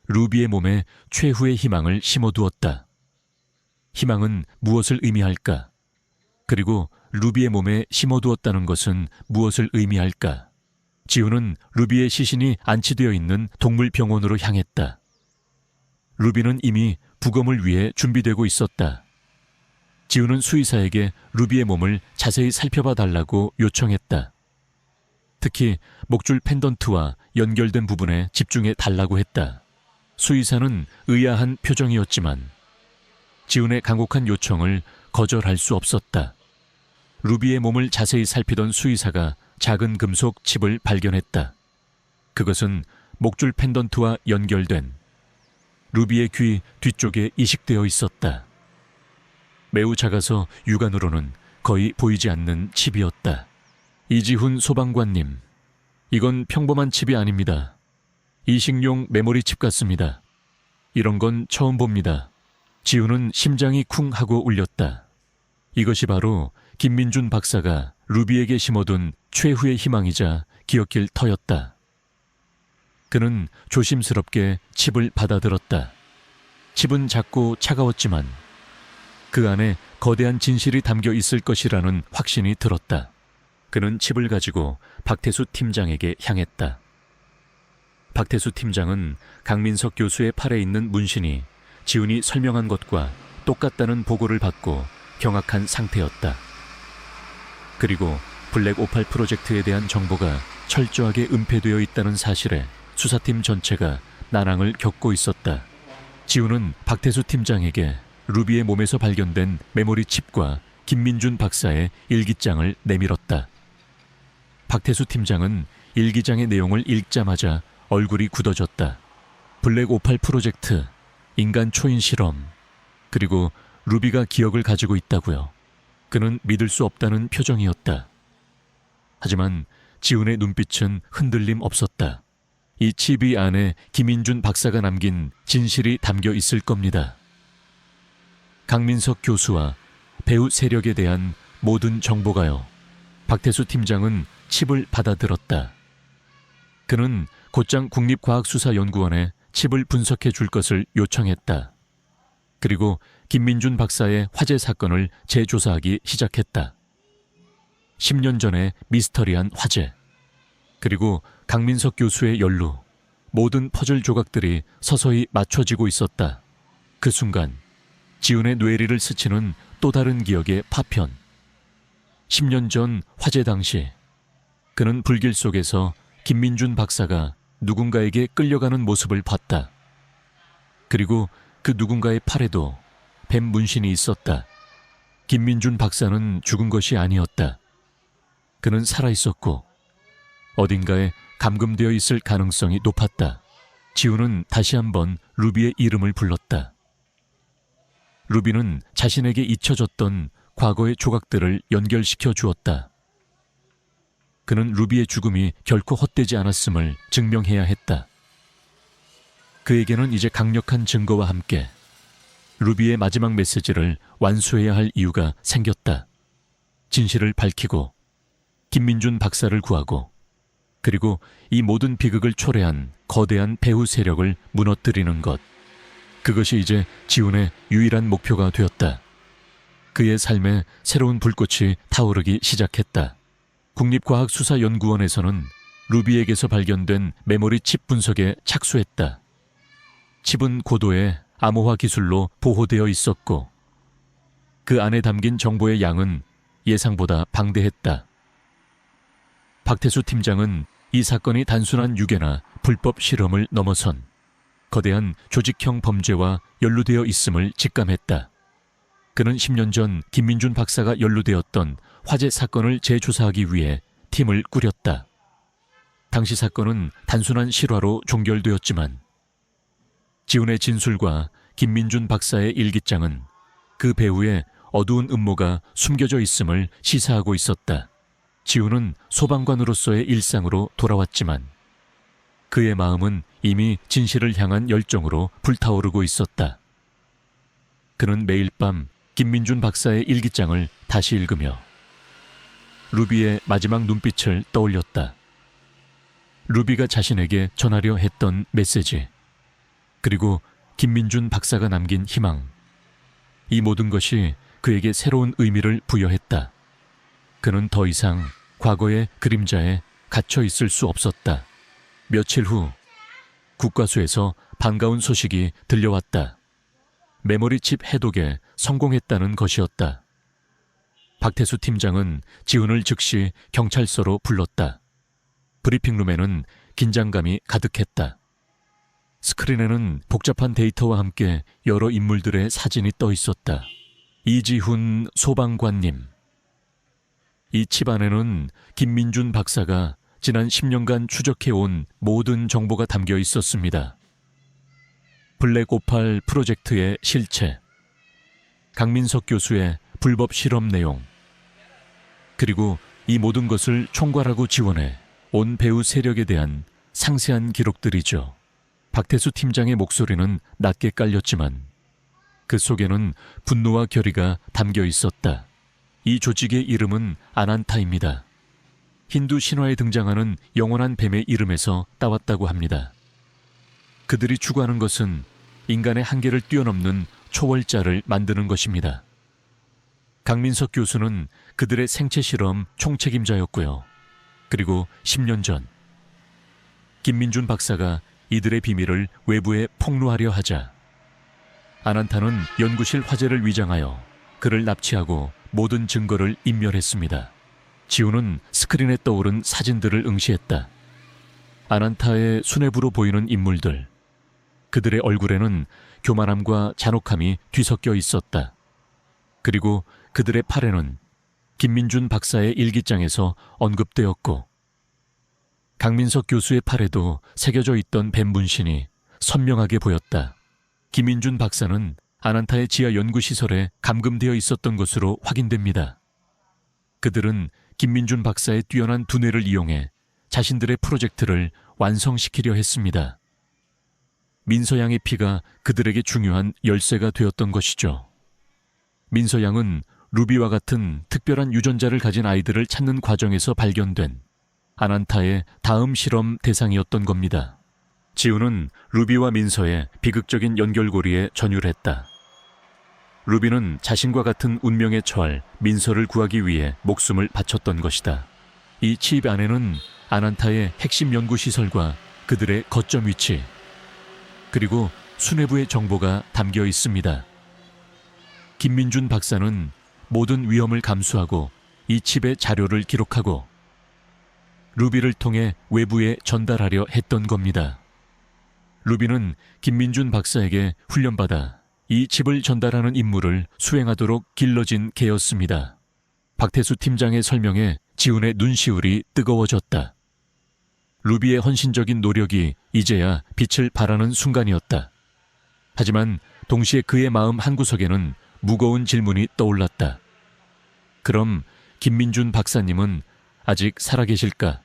루비의 몸에 최후의 희망을 심어두었다. 희망은 무엇을 의미할까? 그리고 루비의 몸에 심어두었다는 것은 무엇을 의미할까? 지훈은 루비의 시신이 안치되어 있는 동물병원으로 향했다. 루비는 이미 부검을 위해 준비되고 있었다. 지훈은 수의사에게 루비의 몸을 자세히 살펴봐 달라고 요청했다. 특히 목줄 펜던트와 연결된 부분에 집중해 달라고 했다. 수의사는 의아한 표정이었지만 지훈의 간곡한 요청을 거절할 수 없었다. 루비의 몸을 자세히 살피던 수의사가 작은 금속 칩을 발견했다. 그것은 목줄 펜던트와 연결된 루비의 귀 뒤쪽에 이식되어 있었다. 매우 작아서 육안으로는 거의 보이지 않는 칩이었다. 이지훈 소방관님, 이건 평범한 칩이 아닙니다. 이식용 메모리 칩 같습니다. 이런 건 처음 봅니다. 지훈은 심장이 쿵 하고 울렸다. 이것이 바로 김민준 박사가 루비에게 심어둔 최후의 희망이자 기억길 터였다. 그는 조심스럽게 칩을 받아들었다. 칩은 작고 차가웠지만 그 안에 거대한 진실이 담겨 있을 것이라는 확신이 들었다. 그는 칩을 가지고 박태수 팀장에게 향했다. 박태수 팀장은 강민석 교수의 팔에 있는 문신이 지훈이 설명한 것과 똑같다는 보고를 받고 경악한 상태였다. 그리고 블랙58 프로젝트에 대한 정보가 철저하게 은폐되어 있다는 사실에 수사팀 전체가 난항을 겪고 있었다. 지훈은 박태수 팀장에게 루비의 몸에서 발견된 메모리 칩과 김민준 박사의 일기장을 내밀었다. 박태수 팀장은 일기장의 내용을 읽자마자 얼굴이 굳어졌다. 블랙58 프로젝트, 인간 초인 실험, 그리고 루비가 기억을 가지고 있다고요. 그는 믿을 수 없다는 표정이었다. 하지만 지훈의 눈빛은 흔들림 없었다. 이 칩이 안에 김민준 박사가 남긴 진실이 담겨 있을 겁니다. 강민석 교수와 배후 세력에 대한 모든 정보가요. 박태수 팀장은 칩을 받아들었다. 그는 곧장 국립과학수사연구원에 칩을 분석해 줄 것을 요청했다. 그리고 김민준 박사의 화재 사건을 재조사하기 시작했다. 10년 전의 미스터리한 화재, 그리고 강민석 교수의 연루, 모든 퍼즐 조각들이 서서히 맞춰지고 있었다. 그 순간 지훈의 뇌리를 스치는 또 다른 기억의 파편. 10년 전 화재 당시 그는 불길 속에서 김민준 박사가 누군가에게 끌려가는 모습을 봤다. 그리고 그 누군가의 팔에도 뱀 문신이 있었다. 김민준 박사는 죽은 것이 아니었다. 그는 살아있었고 어딘가에 감금되어 있을 가능성이 높았다. 지훈은 다시 한번 루비의 이름을 불렀다. 루비는 자신에게 잊혀졌던 과거의 조각들을 연결시켜 주었다. 그는 루비의 죽음이 결코 헛되지 않았음을 증명해야 했다. 그에게는 이제 강력한 증거와 함께 루비의 마지막 메시지를 완수해야 할 이유가 생겼다. 진실을 밝히고 김민준 박사를 구하고 그리고 이 모든 비극을 초래한 거대한 배후 세력을 무너뜨리는 것. 그것이 이제 지훈의 유일한 목표가 되었다. 그의 삶에 새로운 불꽃이 타오르기 시작했다. 국립과학수사연구원에서는 루비에게서 발견된 메모리 칩 분석에 착수했다. 칩은 고도의 암호화 기술로 보호되어 있었고 그 안에 담긴 정보의 양은 예상보다 방대했다. 박태수 팀장은 이 사건이 단순한 유괴나 불법 실험을 넘어선 거대한 조직형 범죄와 연루되어 있음을 직감했다. 그는 10년 전 김민준 박사가 연루되었던 화재 사건을 재조사하기 위해 팀을 꾸렸다. 당시 사건은 단순한 실화로 종결되었지만 지훈의 진술과 김민준 박사의 일기장은 그 배후에 어두운 음모가 숨겨져 있음을 시사하고 있었다. 지훈은 소방관으로서의 일상으로 돌아왔지만 그의 마음은 이미 진실을 향한 열정으로 불타오르고 있었다. 그는 매일 밤 김민준 박사의 일기장을 다시 읽으며 루비의 마지막 눈빛을 떠올렸다. 루비가 자신에게 전하려 했던 메시지, 그리고 김민준 박사가 남긴 희망. 이 모든 것이 그에게 새로운 의미를 부여했다. 그는 더 이상 과거의 그림자에 갇혀 있을 수 없었다. 며칠 후 국과수에서 반가운 소식이 들려왔다. 메모리 칩 해독에 성공했다는 것이었다. 박태수 팀장은 지훈을 즉시 경찰서로 불렀다. 브리핑룸에는 긴장감이 가득했다. 스크린에는 복잡한 데이터와 함께 여러 인물들의 사진이 떠 있었다. 이지훈 소방관님. 이 칩 안에는 김민준 박사가 지난 10년간 추적해온 모든 정보가 담겨 있었습니다. 블랙58 프로젝트의 실체, 강민석 교수의 불법 실험 내용, 그리고 이 모든 것을 총괄하고 지원해 온 배후 세력에 대한 상세한 기록들이죠. 박태수 팀장의 목소리는 낮게 깔렸지만 그 속에는 분노와 결의가 담겨 있었다. 이 조직의 이름은 아난타입니다. 힌두 신화에 등장하는 영원한 뱀의 이름에서 따왔다고 합니다. 그들이 추구하는 것은 인간의 한계를 뛰어넘는 초월자를 만드는 것입니다. 강민석 교수는 그들의 생체 실험 총책임자였고요. 그리고 10년 전 김민준 박사가 이들의 비밀을 외부에 폭로하려 하자 아난타는 연구실 화재를 위장하여 그를 납치하고 모든 증거를 인멸했습니다. 지우는 스크린에 떠오른 사진들을 응시했다. 아난타의 수뇌부로 보이는 인물들, 그들의 얼굴에는 교만함과 잔혹함이 뒤섞여 있었다. 그리고 그들의 팔에는 김민준 박사의 일기장에서 언급되었고 강민석 교수의 팔에도 새겨져 있던 뱀 문신이 선명하게 보였다. 김민준 박사는 아난타의 지하 연구시설에 감금되어 있었던 것으로 확인됩니다. 그들은 김민준 박사의 뛰어난 두뇌를 이용해 자신들의 프로젝트를 완성시키려 했습니다. 민서양의 피가 그들에게 중요한 열쇠가 되었던 것이죠. 민서양은 루비와 같은 특별한 유전자를 가진 아이들을 찾는 과정에서 발견된 아난타의 다음 실험 대상이었던 겁니다. 지우는 루비와 민서의 비극적인 연결고리에 전율했다. 루비는 자신과 같은 운명에 처할 민서를 구하기 위해 목숨을 바쳤던 것이다. 이 칩 안에는 아난타의 핵심 연구시설과 그들의 거점 위치, 그리고 수뇌부의 정보가 담겨 있습니다. 김민준 박사는 모든 위험을 감수하고 이 칩의 자료를 기록하고 루비를 통해 외부에 전달하려 했던 겁니다. 루비는 김민준 박사에게 훈련받아 이 칩을 전달하는 임무를 수행하도록 길러진 개였습니다. 박태수 팀장의 설명에 지훈의 눈시울이 뜨거워졌다. 루비의 헌신적인 노력이 이제야 빛을 발하는 순간이었다. 하지만 동시에 그의 마음 한구석에는 무거운 질문이 떠올랐다. 그럼 김민준 박사님은 아직 살아계실까?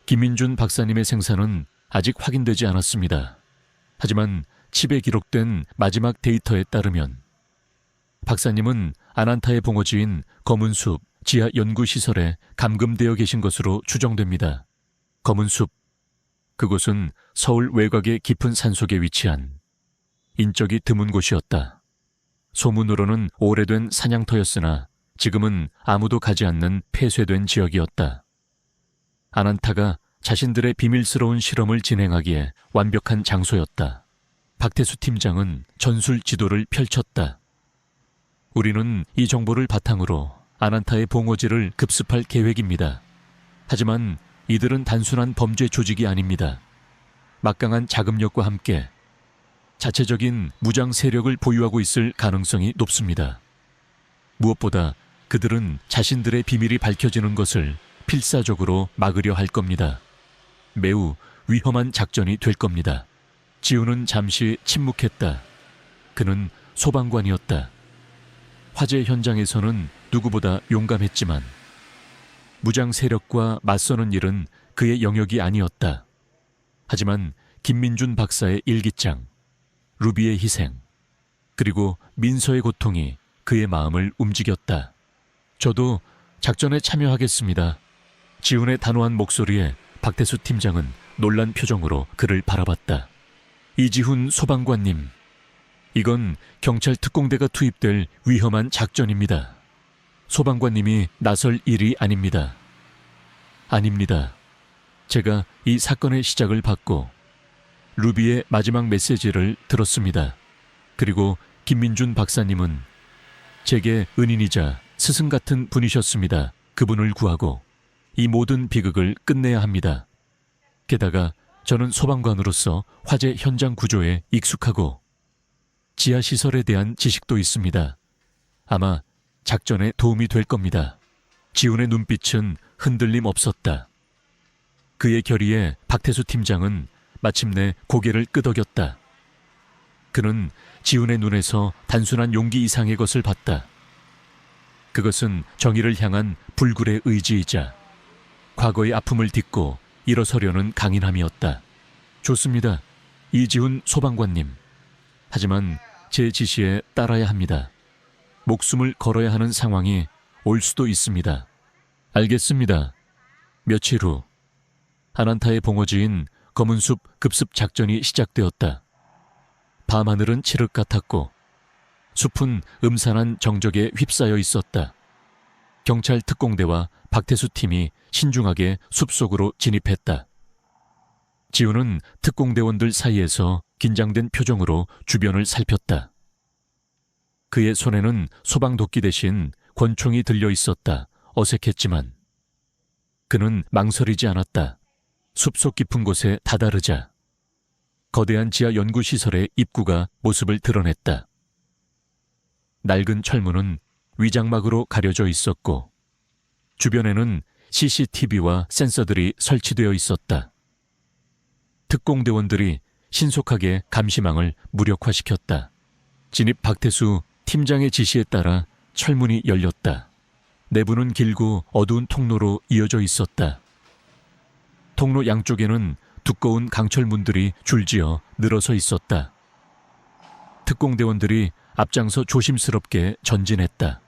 김민준 박사님의 생사는 아직 확인되지 않았습니다. 하지만 칩에 기록된 마지막 데이터에 따르면 박사님은 아난타의 봉어지인 검은숲 지하 연구시설에 감금되어 계신 것으로 추정됩니다. 검은숲, 그곳은 서울 외곽의 깊은 산속에 위치한 인적이 드문 곳이었다. 소문으로는 오래된 사냥터였으나 지금은 아무도 가지 않는 폐쇄된 지역이었다. 아난타가 자신들의 비밀스러운 실험을 진행하기에 완벽한 장소였다. 박태수 팀장은 전술 지도를 펼쳤다. 우리는 이 정보를 바탕으로 아난타의 봉오지를 급습할 계획입니다. 하지만 이들은 단순한 범죄 조직이 아닙니다. 막강한 자금력과 함께 자체적인 무장 세력을 보유하고 있을 가능성이 높습니다. 무엇보다 그들은 자신들의 비밀이 밝혀지는 것을 필사적으로 막으려 할 겁니다. 매우 위험한 작전이 될 겁니다. 지우는 잠시 침묵했다. 그는 소방관이었다. 화재 현장에서는 누구보다 용감했지만 무장 세력과 맞서는 일은 그의 영역이 아니었다. 하지만 김민준 박사의 일기장, 루비의 희생, 그리고 민서의 고통이 그의 마음을 움직였다. 저도 작전에 참여하겠습니다. 지훈의 단호한 목소리에 박태수 팀장은 놀란 표정으로 그를 바라봤다. 이지훈 소방관님, 이건 경찰 특공대가 투입될 위험한 작전입니다. 소방관님이 나설 일이 아닙니다. 아닙니다. 제가 이 사건의 시작을 받고 루비의 마지막 메시지를 들었습니다. 그리고 김민준 박사님은 제게 은인이자 스승 같은 분이셨습니다. 그분을 구하고 이 모든 비극을 끝내야 합니다. 게다가 저는 소방관으로서 화재 현장 구조에 익숙하고 지하시설에 대한 지식도 있습니다. 아마 작전에 도움이 될 겁니다. 지훈의 눈빛은 흔들림 없었다. 그의 결의에 박태수 팀장은 마침내 고개를 끄덕였다. 그는 지훈의 눈에서 단순한 용기 이상의 것을 봤다. 그것은 정의를 향한 불굴의 의지이자 과거의 아픔을 딛고 일어서려는 강인함이었다. 좋습니다. 이지훈 소방관님. 하지만 제 지시에 따라야 합니다. 목숨을 걸어야 하는 상황이 올 수도 있습니다. 알겠습니다. 며칠 후 아난타의 봉어지인 검은숲 급습 작전이 시작되었다. 밤하늘은 칠흑 같았고 숲은 음산한 정적에 휩싸여 있었다. 경찰 특공대와 박태수 팀이 신중하게 숲속으로 진입했다. 지우는 특공대원들 사이에서 긴장된 표정으로 주변을 살폈다. 그의 손에는 소방도끼 대신 권총이 들려 있었다. 어색했지만 그는 망설이지 않았다. 숲속 깊은 곳에 다다르자 거대한 지하 연구시설의 입구가 모습을 드러냈다. 낡은 철문은 위장막으로 가려져 있었고 주변에는 CCTV와 센서들이 설치되어 있었다. 특공대원들이 신속하게 감시망을 무력화시켰다. 진입 박태수 팀장의 지시에 따라 철문이 열렸다. 내부는 길고 어두운 통로로 이어져 있었다. 통로 양쪽에는 두꺼운 강철문들이 줄지어 늘어서 있었다. 특공대원들이 앞장서 조심스럽게 전진했다.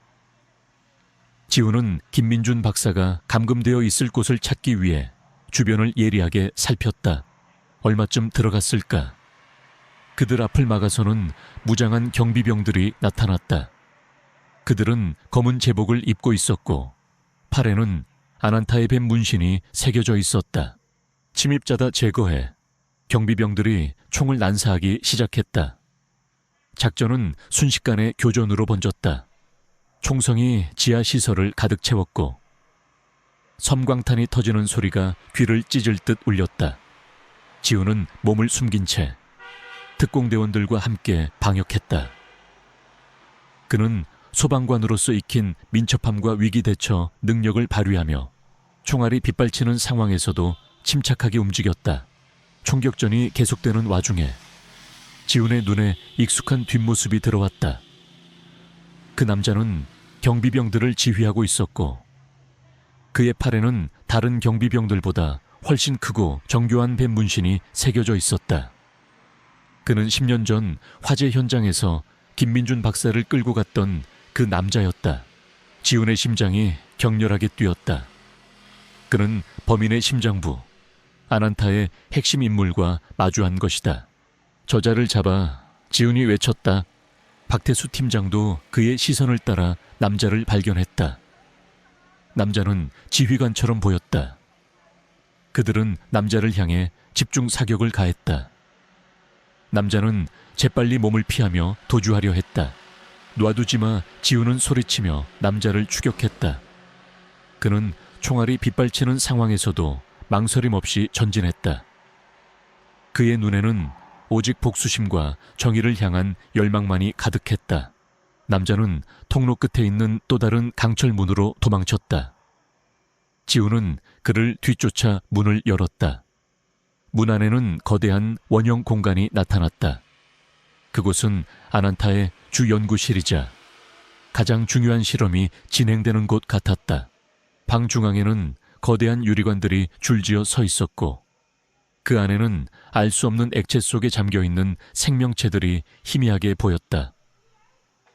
지우는 김민준 박사가 감금되어 있을 곳을 찾기 위해 주변을 예리하게 살폈다. 얼마쯤 들어갔을까? 그들 앞을 막아서는 무장한 경비병들이 나타났다. 그들은 검은 제복을 입고 있었고 팔에는 아난타의 뱀 문신이 새겨져 있었다. 침입자다 제거해. 경비병들이 총을 난사하기 시작했다. 작전은 순식간에 교전으로 번졌다. 총성이 지하 시설을 가득 채웠고 섬광탄이 터지는 소리가 귀를 찢을 듯 울렸다. 지우는 몸을 숨긴 채 특공대원들과 함께 방역했다. 그는 소방관으로서 익힌 민첩함과 위기 대처 능력을 발휘하며 총알이 빗발치는 상황에서도 침착하게 움직였다. 총격전이 계속되는 와중에 지훈의 눈에 익숙한 뒷모습이 들어왔다. 그 남자는 경비병들을 지휘하고 있었고 그의 팔에는 다른 경비병들보다 훨씬 크고 정교한 뱀 문신이 새겨져 있었다. 그는 10년 전 화재 현장에서 김민준 박사를 끌고 갔던 그 남자였다. 지훈의 심장이 격렬하게 뛰었다. 그는 범인의 심장부, 아난타의 핵심 인물과 마주한 것이다. 저자를 잡아 지훈이 외쳤다. 박태수 팀장도 그의 시선을 따라 남자를 발견했다. 남자는 지휘관처럼 보였다. 그들은 남자를 향해 집중 사격을 가했다. 남자는 재빨리 몸을 피하며 도주하려 했다. 놔두지마. 지훈은 소리치며 남자를 추격했다. 그는 총알이 빗발치는 상황에서도 망설임 없이 전진했다. 그의 눈에는 오직 복수심과 정의를 향한 열망만이 가득했다. 남자는 통로 끝에 있는 또 다른 강철문으로 도망쳤다. 지훈은 그를 뒤쫓아 문을 열었다. 문 안에는 거대한 원형 공간이 나타났다. 그곳은 아난타의 주 연구실이자 가장 중요한 실험이 진행되는 곳 같았다. 방 중앙에는 거대한 유리관들이 줄지어 서 있었고 그 안에는 알 수 없는 액체 속에 잠겨있는 생명체들이 희미하게 보였다.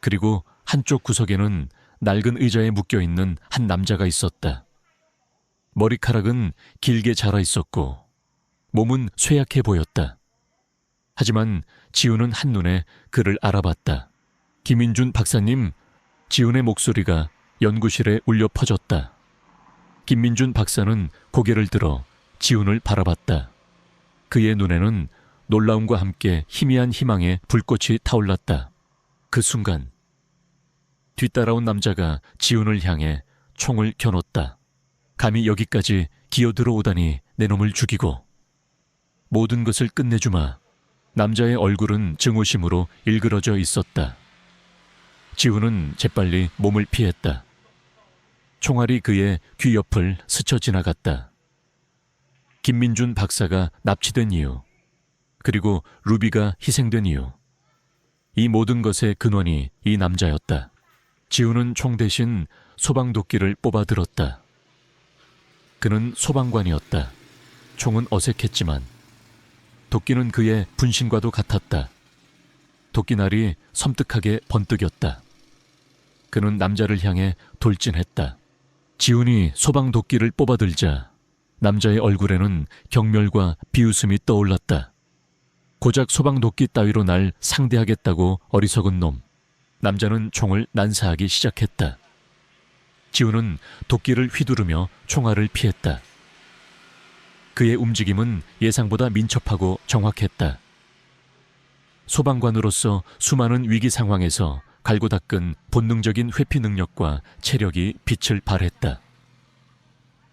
그리고 한쪽 구석에는 낡은 의자에 묶여있는 한 남자가 있었다. 머리카락은 길게 자라 있었고 몸은 쇠약해 보였다. 하지만 지훈은 한눈에 그를 알아봤다. 김민준 박사님. 지훈의 목소리가 연구실에 울려 퍼졌다. 김민준 박사는 고개를 들어 지훈을 바라봤다. 그의 눈에는 놀라움과 함께 희미한 희망의 불꽃이 타올랐다. 그 순간 뒤따라온 남자가 지훈을 향해 총을 겨눴다. 감히 여기까지 기어들어오다니 내 놈을 죽이고 모든 것을 끝내주마. 남자의 얼굴은 증오심으로 일그러져 있었다. 지훈은 재빨리 몸을 피했다. 총알이 그의 귀 옆을 스쳐 지나갔다. 김민준 박사가 납치된 이유, 그리고 루비가 희생된 이유, 이 모든 것의 근원이 이 남자였다. 지훈은 총 대신 소방도끼를 뽑아 들었다. 그는 소방관이었다. 총은 어색했지만 도끼는 그의 분신과도 같았다. 도끼날이 섬뜩하게 번뜩였다. 그는 남자를 향해 돌진했다. 지훈이 소방도끼를 뽑아들자 남자의 얼굴에는 경멸과 비웃음이 떠올랐다. 고작 소방도끼 따위로 날 상대하겠다고 어리석은 놈. 남자는 총을 난사하기 시작했다. 지우는 도끼를 휘두르며 총알을 피했다. 그의 움직임은 예상보다 민첩하고 정확했다. 소방관으로서 수많은 위기 상황에서 갈고 닦은 본능적인 회피 능력과 체력이 빛을 발했다.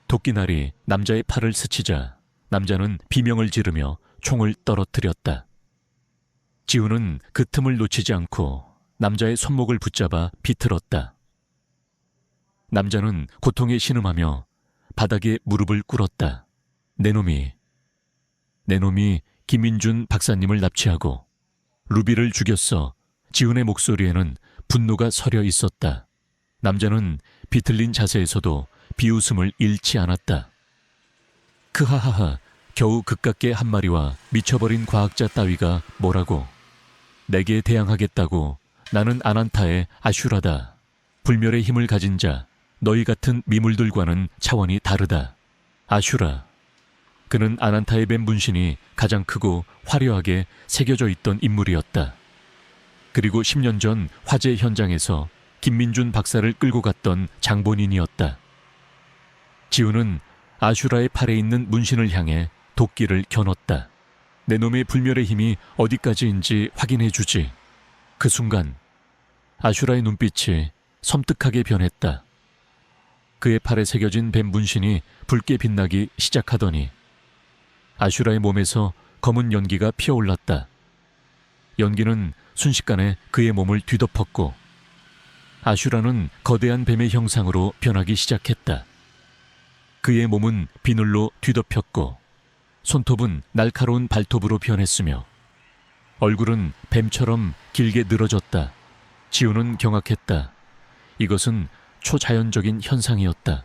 도끼날이 남자의 팔을 스치자 남자는 비명을 지르며 총을 떨어뜨렸다. 지우는 그 틈을 놓치지 않고 남자의 손목을 붙잡아 비틀었다. 남자는 고통에 신음하며 바닥에 무릎을 꿇었다. 내 놈이 김민준 박사님을 납치하고 루비를 죽였어. 지훈의 목소리에는 분노가 서려 있었다. 남자는 비틀린 자세에서도 비웃음을 잃지 않았다. 크하하하, 겨우 그깟게 한 마리와 미쳐버린 과학자 따위가 뭐라고. 내게 대항하겠다고. 나는 아난타의 아슈라다. 불멸의 힘을 가진 자, 너희 같은 미물들과는 차원이 다르다. 아슈라. 그는 아난타의 뱀 문신이 가장 크고 화려하게 새겨져 있던 인물이었다. 그리고 10년 전 화재 현장에서 김민준 박사를 끌고 갔던 장본인이었다. 지우는 아슈라의 팔에 있는 문신을 향해 도끼를 겨눴다. 내 놈의 불멸의 힘이 어디까지인지 확인해주지. 그 순간 아슈라의 눈빛이 섬뜩하게 변했다. 그의 팔에 새겨진 뱀 문신이 붉게 빛나기 시작하더니 아슈라의 몸에서 검은 연기가 피어올랐다. 연기는 순식간에 그의 몸을 뒤덮었고 아슈라는 거대한 뱀의 형상으로 변하기 시작했다. 그의 몸은 비늘로 뒤덮였고 손톱은 날카로운 발톱으로 변했으며 얼굴은 뱀처럼 길게 늘어졌다. 지우는 경악했다. 이것은 초자연적인 현상이었다.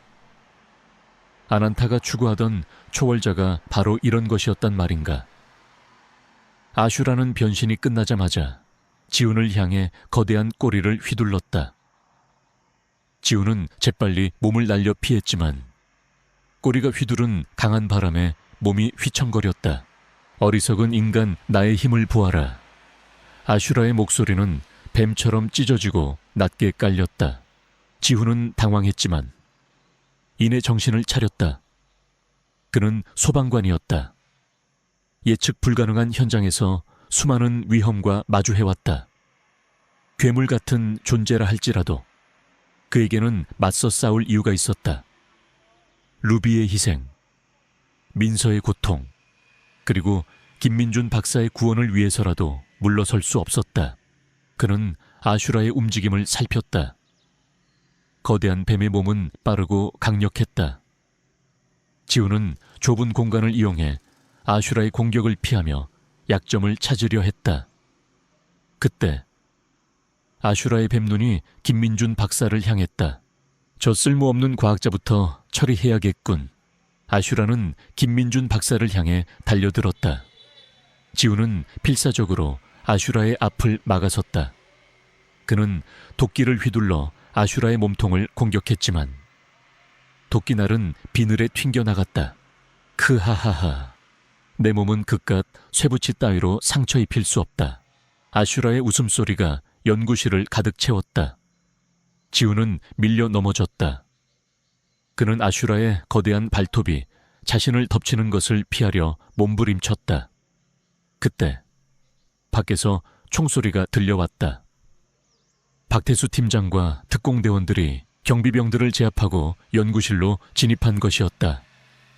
아난타가 추구하던 초월자가 바로 이런 것이었단 말인가. 아슈라는 변신이 끝나자마자 지훈을 향해 거대한 꼬리를 휘둘렀다. 지훈은 재빨리 몸을 날려 피했지만 꼬리가 휘두른 강한 바람에 몸이 휘청거렸다. 어리석은 인간, 나의 힘을 보아라. 아슈라의 목소리는 뱀처럼 찢어지고 낮게 깔렸다. 지훈은 당황했지만 이내 정신을 차렸다. 그는 소방관이었다. 예측 불가능한 현장에서 수많은 위험과 마주해왔다. 괴물 같은 존재라 할지라도 그에게는 맞서 싸울 이유가 있었다. 루비의 희생, 민서의 고통, 그리고 김민준 박사의 구원을 위해서라도 물러설 수 없었다. 그는 아슈라의 움직임을 살폈다. 거대한 뱀의 몸은 빠르고 강력했다. 지우는 좁은 공간을 이용해 아슈라의 공격을 피하며 약점을 찾으려 했다. 그때 아슈라의 뱀눈이 김민준 박사를 향했다. 저 쓸모없는 과학자부터 처리해야겠군. 아슈라는 김민준 박사를 향해 달려들었다. 지우는 필사적으로 아슈라의 앞을 막아섰다. 그는 도끼를 휘둘러 아슈라의 몸통을 공격했지만 도끼날은 비늘에 튕겨나갔다. 크하하하. 내 몸은 그깟 쇠붙이 따위로 상처 입힐 수 없다. 아슈라의 웃음소리가 연구실을 가득 채웠다. 지우는 밀려 넘어졌다. 그는 아슈라의 거대한 발톱이 자신을 덮치는 것을 피하려 몸부림쳤다. 그때 밖에서 총소리가 들려왔다. 박태수 팀장과 특공대원들이 경비병들을 제압하고 연구실로 진입한 것이었다.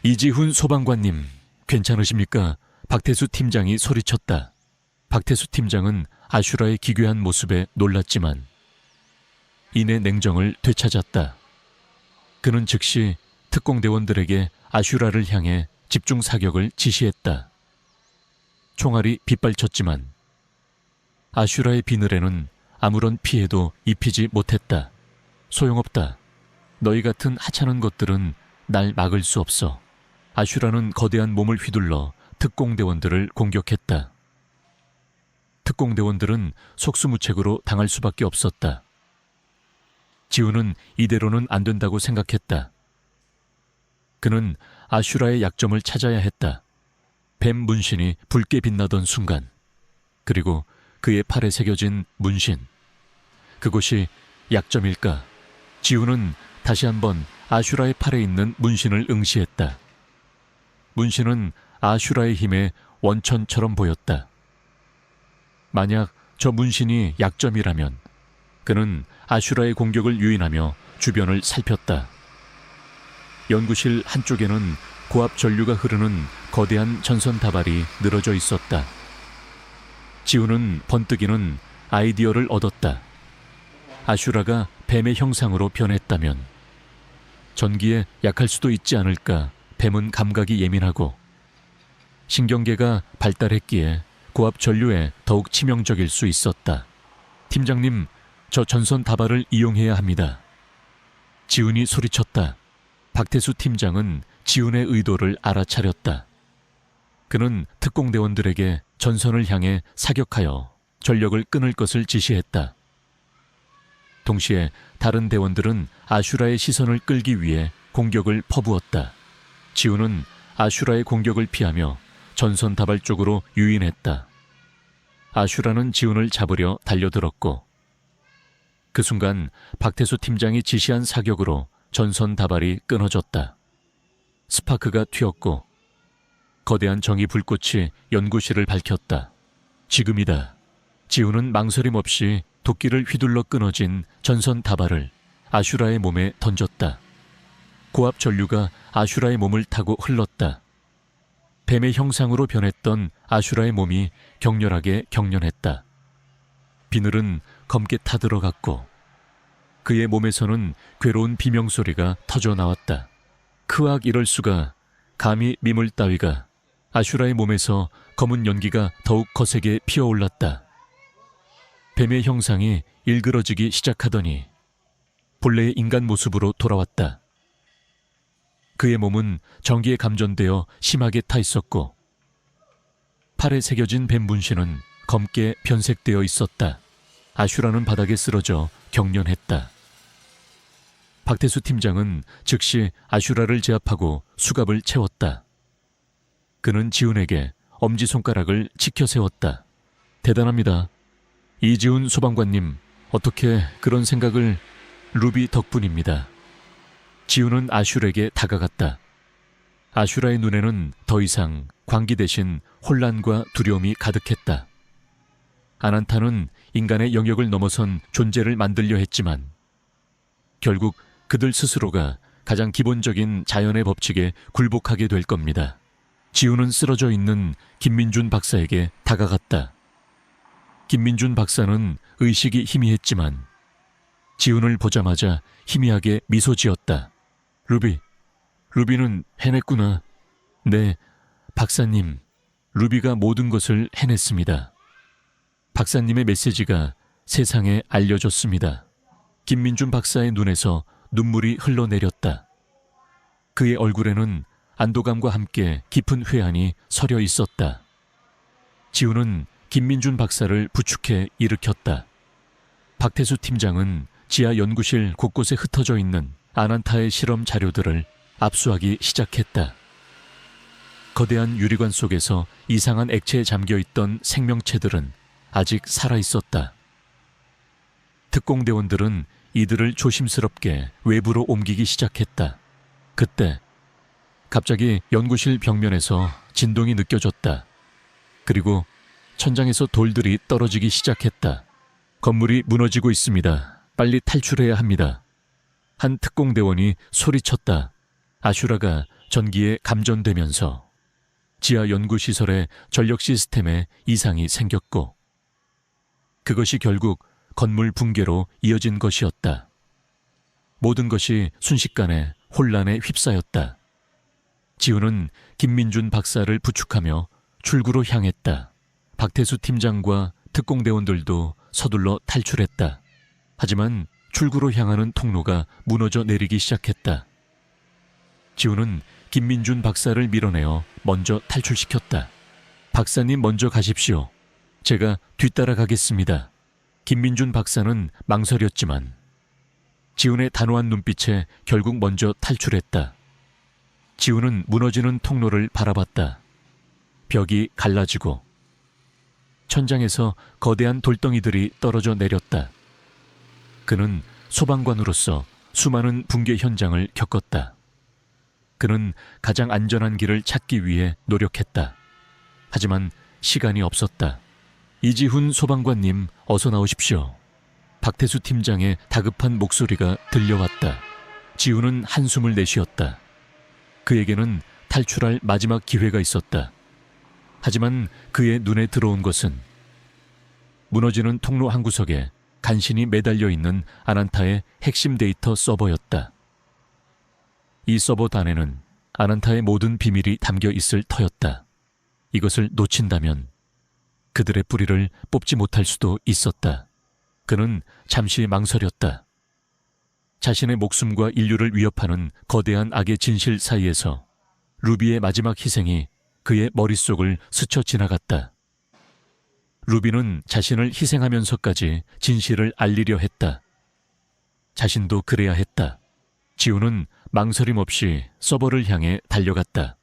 이지훈 소방관님, 괜찮으십니까? 박태수 팀장이 소리쳤다. 박태수 팀장은 아슈라의 기괴한 모습에 놀랐지만 이내 냉정을 되찾았다. 그는 즉시 특공대원들에게 아슈라를 향해 집중 사격을 지시했다. 총알이 빗발쳤지만 아슈라의 비늘에는 아무런 피해도 입히지 못했다. 소용없다. 너희 같은 하찮은 것들은 날 막을 수 없어. 아슈라는 거대한 몸을 휘둘러 특공대원들을 공격했다. 특공대원들은 속수무책으로 당할 수밖에 없었다. 지우는 이대로는 안 된다고 생각했다. 그는 아슈라의 약점을 찾아야 했다. 뱀 문신이 붉게 빛나던 순간, 그리고 그의 팔에 새겨진 문신. 그곳이 약점일까? 지우는 다시 한번 아슈라의 팔에 있는 문신을 응시했다. 문신은 아슈라의 힘의 원천처럼 보였다. 만약 저 문신이 약점이라면 그는 아슈라의 공격을 유인하며 주변을 살폈다. 연구실 한쪽에는 고압 전류가 흐르는 거대한 전선 다발이 늘어져 있었다. 지우는 번뜩이는 아이디어를 얻었다. 아슈라가 뱀의 형상으로 변했다면 전기에 약할 수도 있지 않을까. 뱀은 감각이 예민하고 신경계가 발달했기에 고압 전류에 더욱 치명적일 수 있었다. 팀장님, 저 전선 다발을 이용해야 합니다. 지훈이 소리쳤다. 박태수 팀장은 지훈의 의도를 알아차렸다. 그는 특공대원들에게 전선을 향해 사격하여 전력을 끊을 것을 지시했다. 동시에 다른 대원들은 아슈라의 시선을 끌기 위해 공격을 퍼부었다. 지훈은 아슈라의 공격을 피하며 전선 다발 쪽으로 유인했다. 아슈라는 지훈을 잡으려 달려들었고 그 순간 박태수 팀장이 지시한 사격으로 전선 다발이 끊어졌다. 스파크가 튀었고 거대한 정의 불꽃이 연구실을 밝혔다. 지금이다. 지훈은 망설임 없이 도끼를 휘둘러 끊어진 전선 다발을 아슈라의 몸에 던졌다. 고압 전류가 아슈라의 몸을 타고 흘렀다. 뱀의 형상으로 변했던 아슈라의 몸이 격렬하게 경련했다. 비늘은 검게 타들어갔고 그의 몸에서는 괴로운 비명소리가 터져 나왔다. 크악 이럴 수가. 감히 미물 따위가. 아슈라의 몸에서 검은 연기가 더욱 거세게 피어올랐다. 뱀의 형상이 일그러지기 시작하더니 본래의 인간 모습으로 돌아왔다. 그의 몸은 전기에 감전되어 심하게 타 있었고 팔에 새겨진 뱀 문신은 검게 변색되어 있었다. 아슈라는 바닥에 쓰러져 경련했다. 박태수 팀장은 즉시 아슈라를 제압하고 수갑을 채웠다. 그는 지훈에게 엄지손가락을 치켜 세웠다. 대단합니다. 이지훈 소방관님, 어떻게 그런 생각을... 루비 덕분입니다. 지훈은 아슈라에게 다가갔다. 아슈라의 눈에는 더 이상 광기 대신 혼란과 두려움이 가득했다. 아난타는 인간의 영역을 넘어선 존재를 만들려 했지만 결국 그들 스스로가 가장 기본적인 자연의 법칙에 굴복하게 될 겁니다. 지훈은 쓰러져 있는 김민준 박사에게 다가갔다. 김민준 박사는 의식이 희미했지만 지훈을 보자마자 희미하게 미소 지었다. 루비는 해냈구나. 네, 박사님, 루비가 모든 것을 해냈습니다. 박사님의 메시지가 세상에 알려졌습니다. 김민준 박사의 눈에서 눈물이 흘러내렸다. 그의 얼굴에는 안도감과 함께 깊은 회한이 서려 있었다. 지훈은 김민준 박사를 부축해 일으켰다. 박태수 팀장은 지하 연구실 곳곳에 흩어져 있는 아난타의 실험 자료들을 압수하기 시작했다. 거대한 유리관 속에서 이상한 액체에 잠겨있던 생명체들은 아직 살아있었다. 특공대원들은 이들을 조심스럽게 외부로 옮기기 시작했다. 그때 갑자기 연구실 벽면에서 진동이 느껴졌다. 그리고 천장에서 돌들이 떨어지기 시작했다. 건물이 무너지고 있습니다. 빨리 탈출해야 합니다. 한 특공대원이 소리쳤다. 아슈라가 전기에 감전되면서 지하 연구시설의 전력 시스템에 이상이 생겼고 그것이 결국 건물 붕괴로 이어진 것이었다. 모든 것이 순식간에 혼란에 휩싸였다. 지훈은 김민준 박사를 부축하며 출구로 향했다. 박태수 팀장과 특공대원들도 서둘러 탈출했다. 하지만 출구로 향하는 통로가 무너져 내리기 시작했다. 지훈은 김민준 박사를 밀어내어 먼저 탈출시켰다. 박사님 먼저 가십시오. 제가 뒤따라 가겠습니다. 김민준 박사는 망설였지만 지훈의 단호한 눈빛에 결국 먼저 탈출했다. 지훈은 무너지는 통로를 바라봤다. 벽이 갈라지고 천장에서 거대한 돌덩이들이 떨어져 내렸다. 그는 소방관으로서 수많은 붕괴 현장을 겪었다. 그는 가장 안전한 길을 찾기 위해 노력했다. 하지만 시간이 없었다. 이지훈 소방관님, 어서 나오십시오. 박태수 팀장의 다급한 목소리가 들려왔다. 지훈은 한숨을 내쉬었다. 그에게는 탈출할 마지막 기회가 있었다. 하지만 그의 눈에 들어온 것은 무너지는 통로 한 구석에 간신히 매달려 있는 아난타의 핵심 데이터 서버였다. 이 서버 단에는 아난타의 모든 비밀이 담겨 있을 터였다. 이것을 놓친다면 그들의 뿌리를 뽑지 못할 수도 있었다. 그는 잠시 망설였다. 자신의 목숨과 인류를 위협하는 거대한 악의 진실 사이에서 루비의 마지막 희생이 그의 머릿속을 스쳐 지나갔다. 루비는 자신을 희생하면서까지 진실을 알리려 했다. 자신도 그래야 했다. 지훈은 망설임 없이 서버를 향해 달려갔다.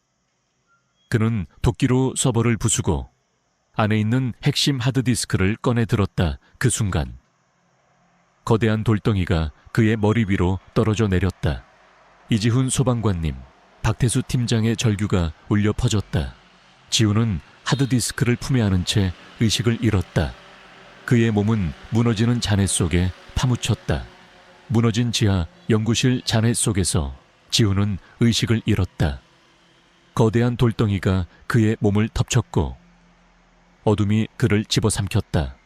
그는 도끼로 서버를 부수고 안에 있는 핵심 하드디스크를 꺼내 들었다. 그 순간 거대한 돌덩이가 그의 머리 위로 떨어져 내렸다. 이지훈 소방관님, 박태수 팀장의 절규가 울려 퍼졌다. 지훈은 하드디스크를 품에 안은 채 의식을 잃었다. 그의 몸은 무너지는 잔해 속에 파묻혔다. 무너진 지하 연구실 잔해 속에서 지훈은 의식을 잃었다. 거대한 돌덩이가 그의 몸을 덮쳤고 어둠이 그를 집어삼켰다.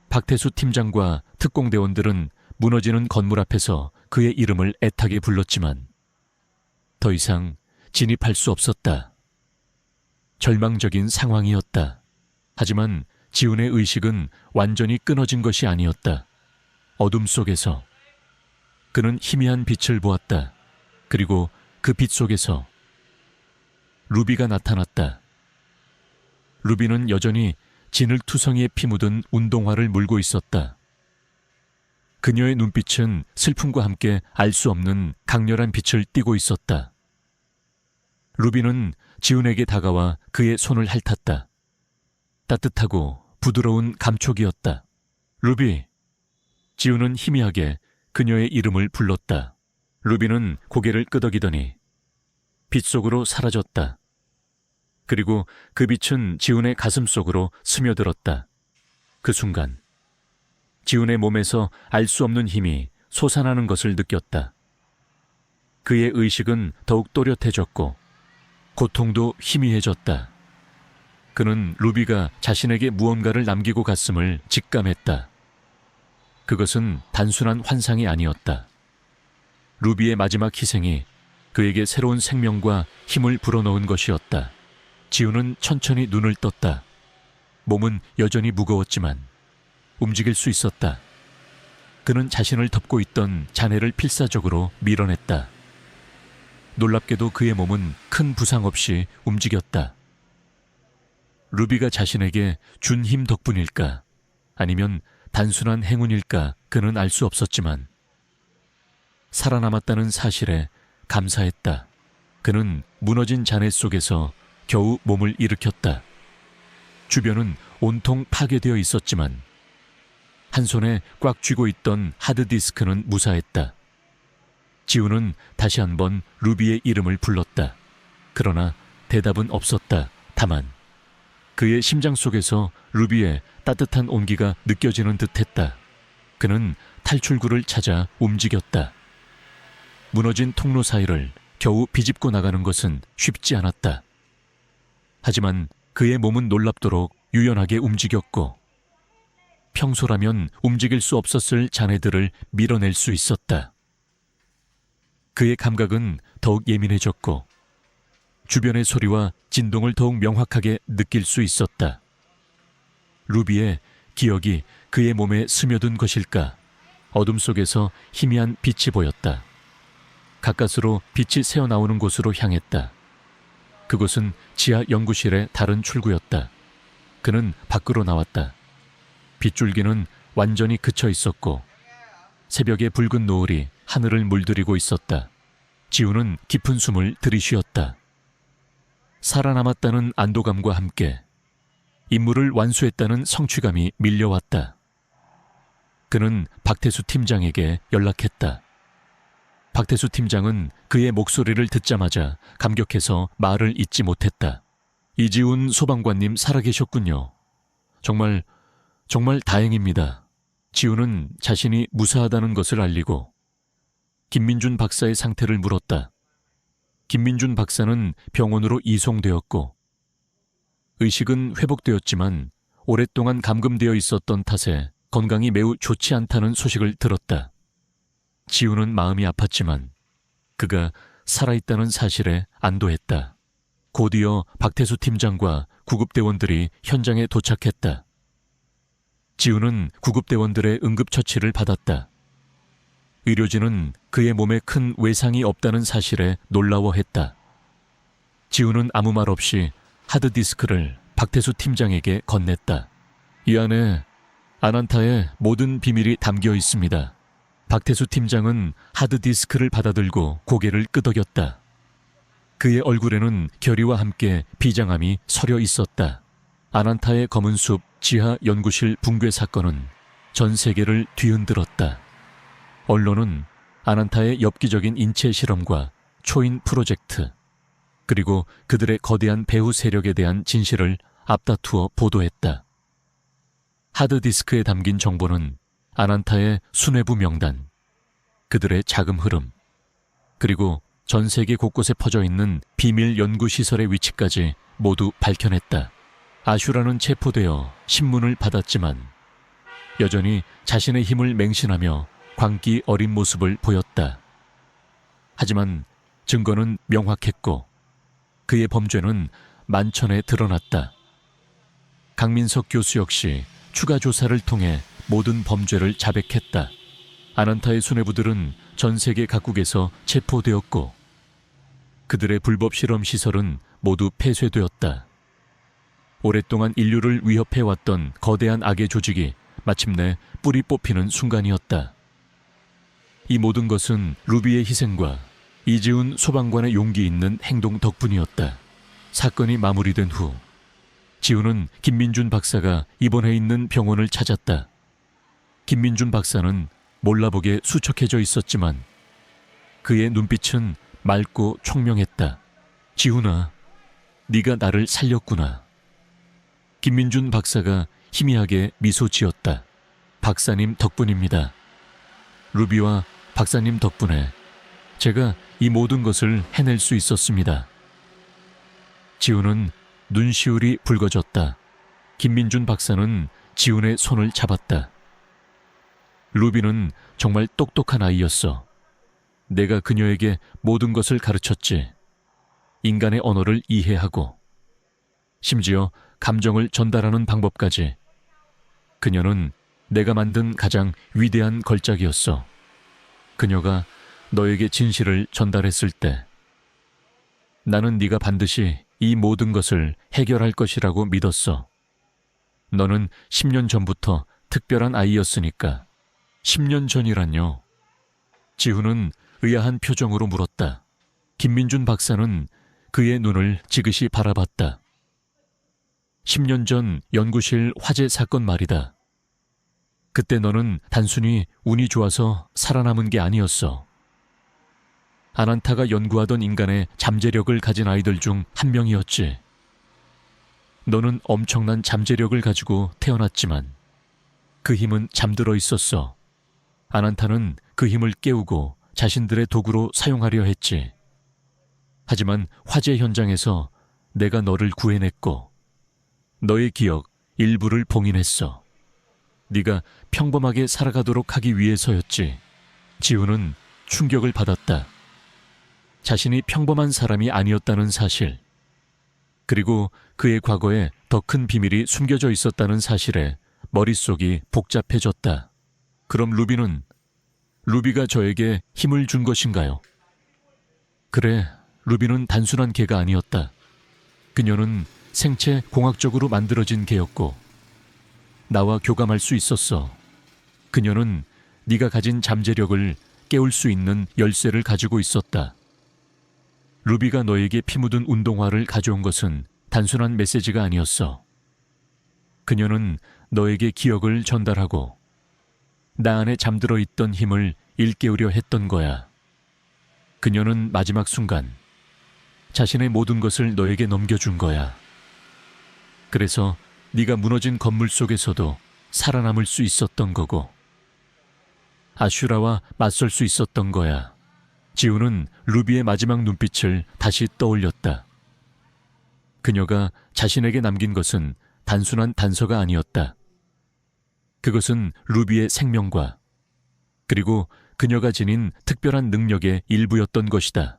박태수 팀장과 특공대원들은 무너지는 건물 앞에서 그의 이름을 애타게 불렀지만 더 이상 진입할 수 없었다. 절망적인 상황이었다. 하지만 지훈의 의식은 완전히 끊어진 것이 아니었다. 어둠 속에서 그는 희미한 빛을 보았다. 그리고 그 빛 속에서 루비가 나타났다. 루비는 여전히 진흙투성이에 피 묻은 운동화를 물고 있었다. 그녀의 눈빛은 슬픔과 함께 알 수 없는 강렬한 빛을 띠고 있었다. 루비는 지훈에게 다가와 그의 손을 핥았다. 따뜻하고 부드러운 감촉이었다. 루비! 지훈은 희미하게 그녀의 이름을 불렀다. 루비는 고개를 끄덕이더니 빛 속으로 사라졌다. 그리고 그 빛은 지훈의 가슴 속으로 스며들었다. 그 순간 지훈의 몸에서 알 수 없는 힘이 솟아나는 것을 느꼈다. 그의 의식은 더욱 또렷해졌고 고통도 희미해졌다. 그는 루비가 자신에게 무언가를 남기고 갔음을 직감했다. 그것은 단순한 환상이 아니었다. 루비의 마지막 희생이 그에게 새로운 생명과 힘을 불어넣은 것이었다. 지훈은 천천히 눈을 떴다. 몸은 여전히 무거웠지만 움직일 수 있었다. 그는 자신을 덮고 있던 잔해를 필사적으로 밀어냈다. 놀랍게도 그의 몸은 큰 부상 없이 움직였다. 루비가 자신에게 준 힘 덕분일까? 아니면 단순한 행운일까? 그는 알 수 없었지만 살아남았다는 사실에 감사했다. 그는 무너진 잔해 속에서 겨우 몸을 일으켰다. 주변은 온통 파괴되어 있었지만 한 손에 꽉 쥐고 있던 하드디스크는 무사했다. 지훈은 다시 한번 루비의 이름을 불렀다. 그러나 대답은 없었다. 다만 그의 심장 속에서 루비의 따뜻한 온기가 느껴지는 듯했다. 그는 탈출구를 찾아 움직였다. 무너진 통로 사이를 겨우 비집고 나가는 것은 쉽지 않았다. 하지만 그의 몸은 놀랍도록 유연하게 움직였고 평소라면 움직일 수 없었을 잔해들을 밀어낼 수 있었다. 그의 감각은 더욱 예민해졌고 주변의 소리와 진동을 더욱 명확하게 느낄 수 있었다. 루비의 기억이 그의 몸에 스며든 것일까? 어둠 속에서 희미한 빛이 보였다. 가까스로 빛이 새어나오는 곳으로 향했다. 그곳은 지하 연구실의 다른 출구였다. 그는 밖으로 나왔다. 빗줄기는 완전히 그쳐 있었고 새벽의 붉은 노을이 하늘을 물들이고 있었다. 지훈은 깊은 숨을 들이쉬었다. 살아남았다는 안도감과 함께 임무를 완수했다는 성취감이 밀려왔다. 그는 박태수 팀장에게 연락했다. 박태수 팀장은 그의 목소리를 듣자마자 감격해서 말을 잇지 못했다. 이지훈 소방관님 살아계셨군요. 정말 다행입니다. 지훈은 자신이 무사하다는 것을 알리고 김민준 박사의 상태를 물었다. 김민준 박사는 병원으로 이송되었고 의식은 회복되었지만 오랫동안 감금되어 있었던 탓에 건강이 매우 좋지 않다는 소식을 들었다. 지훈은 마음이 아팠지만 그가 살아있다는 사실에 안도했다. 곧이어 박태수 팀장과 구급대원들이 현장에 도착했다. 지훈은 구급대원들의 응급처치를 받았다. 의료진은 그의 몸에 큰 외상이 없다는 사실에 놀라워했다. 지훈은 아무 말 없이 하드디스크를 박태수 팀장에게 건넸다. 이 안에 아난타의 모든 비밀이 담겨 있습니다. 박태수 팀장은 하드디스크를 받아들고 고개를 끄덕였다. 그의 얼굴에는 결의와 함께 비장함이 서려 있었다. 아난타의 검은 숲 지하 연구실 붕괴 사건은 전 세계를 뒤흔들었다. 언론은 아난타의 엽기적인 인체 실험과 초인 프로젝트, 그리고 그들의 거대한 배후 세력에 대한 진실을 앞다투어 보도했다. 하드디스크에 담긴 정보는 아난타의 수뇌부 명단, 그들의 자금 흐름, 그리고 전 세계 곳곳에 퍼져 있는 비밀 연구시설의 위치까지 모두 밝혀냈다. 아슈라는 체포되어 신문을 받았지만 여전히 자신의 힘을 맹신하며 광기 어린 모습을 보였다. 하지만 증거는 명확했고 그의 범죄는 만천에 드러났다. 강민석 교수 역시 추가 조사를 통해 모든 범죄를 자백했다. 아난타의 수뇌부들은 전 세계 각국에서 체포되었고 그들의 불법 실험 시설은 모두 폐쇄되었다. 오랫동안 인류를 위협해왔던 거대한 악의 조직이 마침내 뿌리 뽑히는 순간이었다. 이 모든 것은 루비의 희생과 이지훈 소방관의 용기 있는 행동 덕분이었다. 사건이 마무리된 후 지훈은 김민준 박사가 입원해 있는 병원을 찾았다. 김민준 박사는 몰라보게 수척해져 있었지만 그의 눈빛은 맑고 총명했다. 지훈아, 네가 나를 살렸구나. 김민준 박사가 희미하게 미소 지었다. 박사님 덕분입니다. 루비와 박사님 덕분에 제가 이 모든 것을 해낼 수 있었습니다. 지훈은 눈시울이 붉어졌다. 김민준 박사는 지훈의 손을 잡았다. 루비는 정말 똑똑한 아이였어. 내가 그녀에게 모든 것을 가르쳤지. 인간의 언어를 이해하고 심지어 감정을 전달하는 방법까지. 그녀는 내가 만든 가장 위대한 걸작이었어. 그녀가 너에게 진실을 전달했을 때 나는 네가 반드시 이 모든 것을 해결할 것이라고 믿었어. 너는 10년 전부터 특별한 아이였으니까. 10년 전이란요. 지훈은 의아한 표정으로 물었다. 김민준 박사는 그의 눈을 지그시 바라봤다. 10년 전 연구실 화재 사건 말이다. 그때 너는 단순히 운이 좋아서 살아남은 게 아니었어. 아난타가 연구하던 인간의 잠재력을 가진 아이들 중 한 명이었지. 너는 엄청난 잠재력을 가지고 태어났지만 그 힘은 잠들어 있었어. 아난타는 그 힘을 깨우고 자신들의 도구로 사용하려 했지. 하지만 화재 현장에서 내가 너를 구해냈고 너의 기억 일부를 봉인했어. 네가 평범하게 살아가도록 하기 위해서였지. 지훈은 충격을 받았다. 자신이 평범한 사람이 아니었다는 사실, 그리고 그의 과거에 더 큰 비밀이 숨겨져 있었다는 사실에 머릿속이 복잡해졌다. 그럼 루비가 저에게 힘을 준 것인가요? 그래, 루비는 단순한 개가 아니었다. 그녀는 생체 공학적으로 만들어진 개였고 나와 교감할 수 있었어. 그녀는 네가 가진 잠재력을 깨울 수 있는 열쇠를 가지고 있었다. 루비가 너에게 피 묻은 운동화를 가져온 것은 단순한 메시지가 아니었어. 그녀는 너에게 기억을 전달하고 나 안에 잠들어 있던 힘을 일깨우려 했던 거야. 그녀는 마지막 순간 자신의 모든 것을 너에게 넘겨준 거야. 그래서 네가 무너진 건물 속에서도 살아남을 수 있었던 거고 아슈라와 맞설 수 있었던 거야. 지우는 루비의 마지막 눈빛을 다시 떠올렸다. 그녀가 자신에게 남긴 것은 단순한 단서가 아니었다. 그것은 루비의 생명과 그리고 그녀가 지닌 특별한 능력의 일부였던 것이다.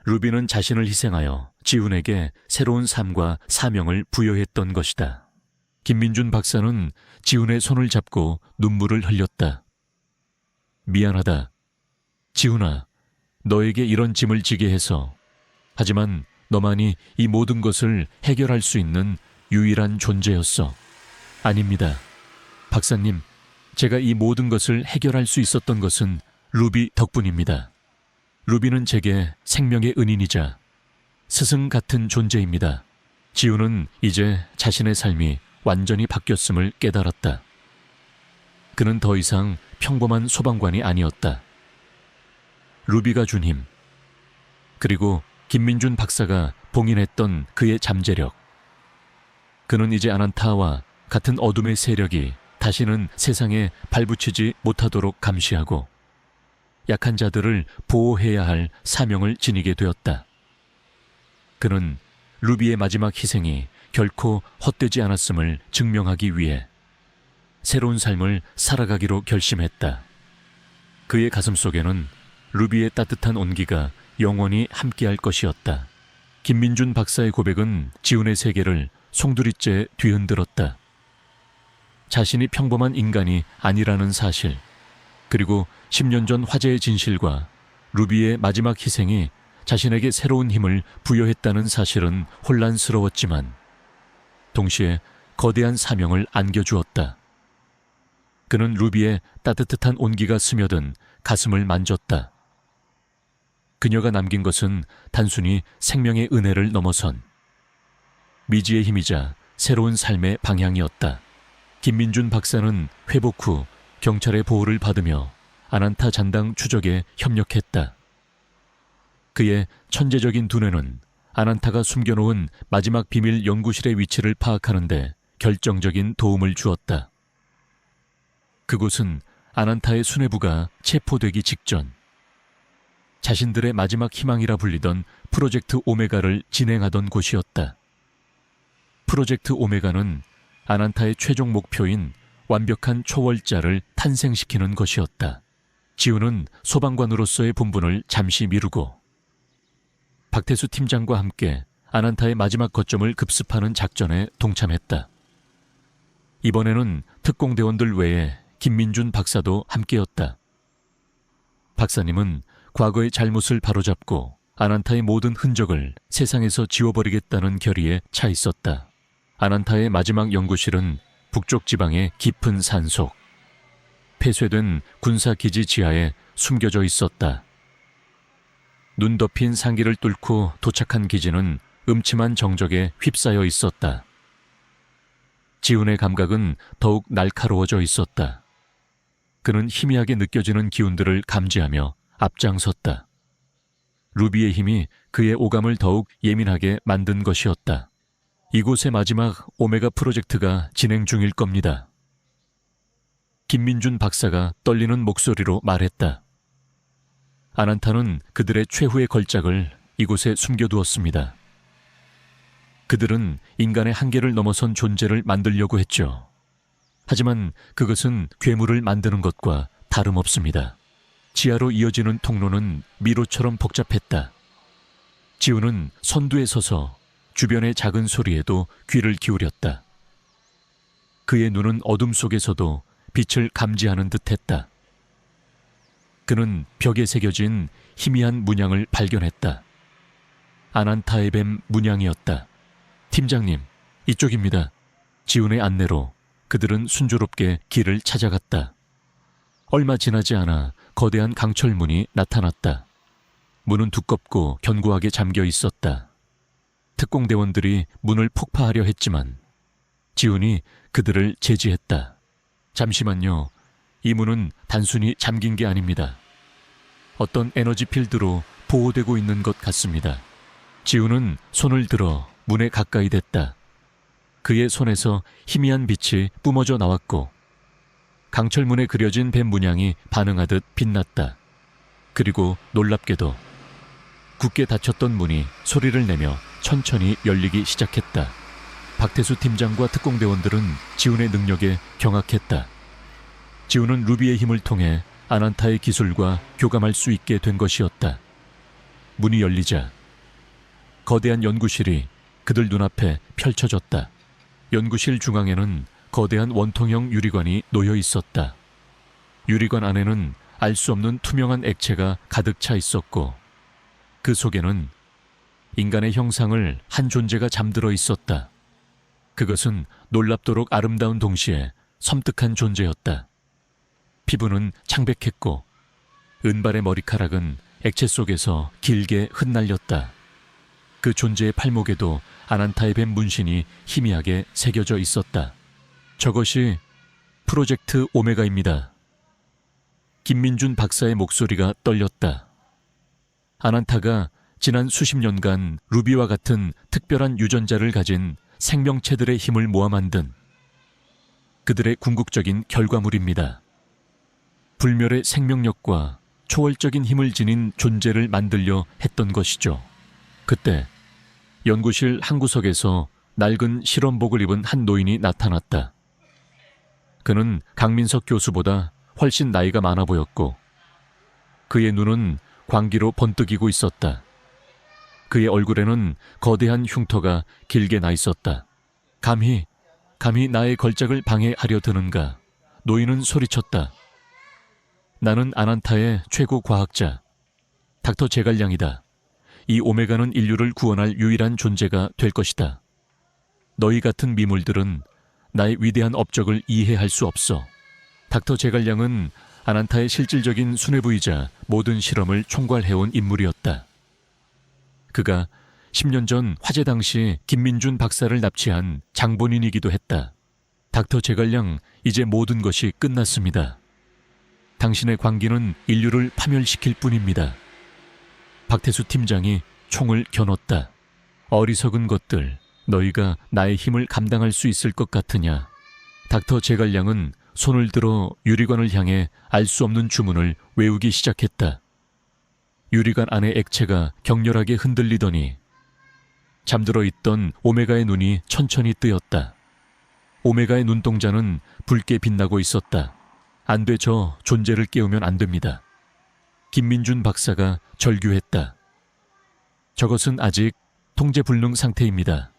루비는 자신을 희생하여 지훈에게 새로운 삶과 사명을 부여했던 것이다. 김민준 박사는 지훈의 손을 잡고 눈물을 흘렸다. 미안하다. 지훈아, 너에게 이런 짐을 지게 해서. 하지만 너만이 이 모든 것을 해결할 수 있는 유일한 존재였어. 아닙니다. 박사님, 제가 이 모든 것을 해결할 수 있었던 것은 루비 덕분입니다. 루비는 제게 생명의 은인이자 스승 같은 존재입니다. 지우는 이제 자신의 삶이 완전히 바뀌었음을 깨달았다. 그는 더 이상 평범한 소방관이 아니었다. 루비가 준 힘, 그리고 김민준 박사가 봉인했던 그의 잠재력. 그는 이제 아난타와 같은 어둠의 세력이 다시는 세상에 발붙이지 못하도록 감시하고 약한 자들을 보호해야 할 사명을 지니게 되었다. 그는 루비의 마지막 희생이 결코 헛되지 않았음을 증명하기 위해 새로운 삶을 살아가기로 결심했다. 그의 가슴 속에는 루비의 따뜻한 온기가 영원히 함께할 것이었다. 김민준 박사의 고백은 지훈의 세계를 송두리째 뒤흔들었다. 자신이 평범한 인간이 아니라는 사실, 그리고 10년 전 화재의 진실과 루비의 마지막 희생이 자신에게 새로운 힘을 부여했다는 사실은 혼란스러웠지만 동시에 거대한 사명을 안겨주었다. 그는 루비의 따뜻한 온기가 스며든 가슴을 만졌다. 그녀가 남긴 것은 단순히 생명의 은혜를 넘어선 미지의 힘이자 새로운 삶의 방향이었다. 김민준 박사는 회복 후 경찰의 보호를 받으며 아난타 잔당 추적에 협력했다. 그의 천재적인 두뇌는 아난타가 숨겨놓은 마지막 비밀 연구실의 위치를 파악하는 데 결정적인 도움을 주었다. 그곳은 아난타의 수뇌부가 체포되기 직전 자신들의 마지막 희망이라 불리던 프로젝트 오메가를 진행하던 곳이었다. 프로젝트 오메가는 아난타의 최종 목표인 완벽한 초월자를 탄생시키는 것이었다. 지우는 소방관으로서의 본분을 잠시 미루고 박태수 팀장과 함께 아난타의 마지막 거점을 급습하는 작전에 동참했다. 이번에는 특공대원들 외에 김민준 박사도 함께였다. 박사님은 과거의 잘못을 바로잡고 아난타의 모든 흔적을 세상에서 지워버리겠다는 결의에 차 있었다. 아난타의 마지막 연구실은 북쪽 지방의 깊은 산속, 폐쇄된 군사기지 지하에 숨겨져 있었다. 눈 덮인 상기를 뚫고 도착한 기지는 음침한 정적에 휩싸여 있었다. 지훈의 감각은 더욱 날카로워져 있었다. 그는 희미하게 느껴지는 기운들을 감지하며 앞장섰다. 루비의 힘이 그의 오감을 더욱 예민하게 만든 것이었다. 이곳의 마지막 오메가 프로젝트가 진행 중일 겁니다. 김민준 박사가 떨리는 목소리로 말했다. 아난타는 그들의 최후의 걸작을 이곳에 숨겨두었습니다. 그들은 인간의 한계를 넘어선 존재를 만들려고 했죠. 하지만 그것은 괴물을 만드는 것과 다름없습니다. 지하로 이어지는 통로는 미로처럼 복잡했다. 지우는 선두에 서서 주변의 작은 소리에도 귀를 기울였다. 그의 눈은 어둠 속에서도 빛을 감지하는 듯했다. 그는 벽에 새겨진 희미한 문양을 발견했다. 아난타의 뱀 문양이었다. 팀장님, 이쪽입니다. 지훈의 안내로 그들은 순조롭게 길을 찾아갔다. 얼마 지나지 않아 거대한 강철문이 나타났다. 문은 두껍고 견고하게 잠겨 있었다. 특공대원들이 문을 폭파하려 했지만 지훈이 그들을 제지했다. 잠시만요. 이 문은 단순히 잠긴 게 아닙니다. 어떤 에너지 필드로 보호되고 있는 것 같습니다. 지우는 손을 들어 문에 가까이 댔다. 그의 손에서 희미한 빛이 뿜어져 나왔고 강철문에 그려진 뱀 문양이 반응하듯 빛났다. 그리고 놀랍게도 굳게 닫혔던 문이 소리를 내며 천천히 열리기 시작했다. 박태수 팀장과 특공대원들은 지훈의 능력에 경악했다. 지훈은 루비의 힘을 통해 아난타의 기술과 교감할 수 있게 된 것이었다. 문이 열리자 거대한 연구실이 그들 눈앞에 펼쳐졌다. 연구실 중앙에는 거대한 원통형 유리관이 놓여 있었다. 유리관 안에는 알 수 없는 투명한 액체가 가득 차 있었고 그 속에는 인간의 형상을 한 존재가 잠들어 있었다. 그것은 놀랍도록 아름다운 동시에 섬뜩한 존재였다. 피부는 창백했고 은발의 머리카락은 액체 속에서 길게 흩날렸다. 그 존재의 팔목에도 아난타의 뱀 문신이 희미하게 새겨져 있었다. 저것이 프로젝트 오메가입니다. 김민준 박사의 목소리가 떨렸다. 아난타가 지난 수십 년간 루비와 같은 특별한 유전자를 가진 생명체들의 힘을 모아 만든 그들의 궁극적인 결과물입니다. 불멸의 생명력과 초월적인 힘을 지닌 존재를 만들려 했던 것이죠. 그때 연구실 한 구석에서 낡은 실험복을 입은 한 노인이 나타났다. 그는 강민석 교수보다 훨씬 나이가 많아 보였고 그의 눈은 광기로 번뜩이고 있었다. 그의 얼굴에는 거대한 흉터가 길게 나 있었다. 감히 나의 걸작을 방해하려 드는가? 노인은 소리쳤다. 나는 아난타의 최고 과학자, 닥터 제갈량이다. 이 오메가는 인류를 구원할 유일한 존재가 될 것이다. 너희 같은 미물들은 나의 위대한 업적을 이해할 수 없어. 닥터 제갈량은 아난타의 실질적인 수뇌부이자 모든 실험을 총괄해온 인물이었다. 그가 10년 전 화재 당시 김민준 박사를 납치한 장본인이기도 했다. 닥터 제갈량, 이제 모든 것이 끝났습니다. 당신의 광기는 인류를 파멸시킬 뿐입니다. 박태수 팀장이 총을 겨눴다. 어리석은 것들, 너희가 나의 힘을 감당할 수 있을 것 같으냐? 닥터 제갈량은 손을 들어 유리관을 향해 알 수 없는 주문을 외우기 시작했다. 유리관 안의 액체가 격렬하게 흔들리더니 잠들어 있던 오메가의 눈이 천천히 뜨였다. 오메가의 눈동자는 붉게 빛나고 있었다. 안 돼, 저 존재를 깨우면 안 됩니다. 김민준 박사가 절규했다. 저것은 아직 통제 불능 상태입니다.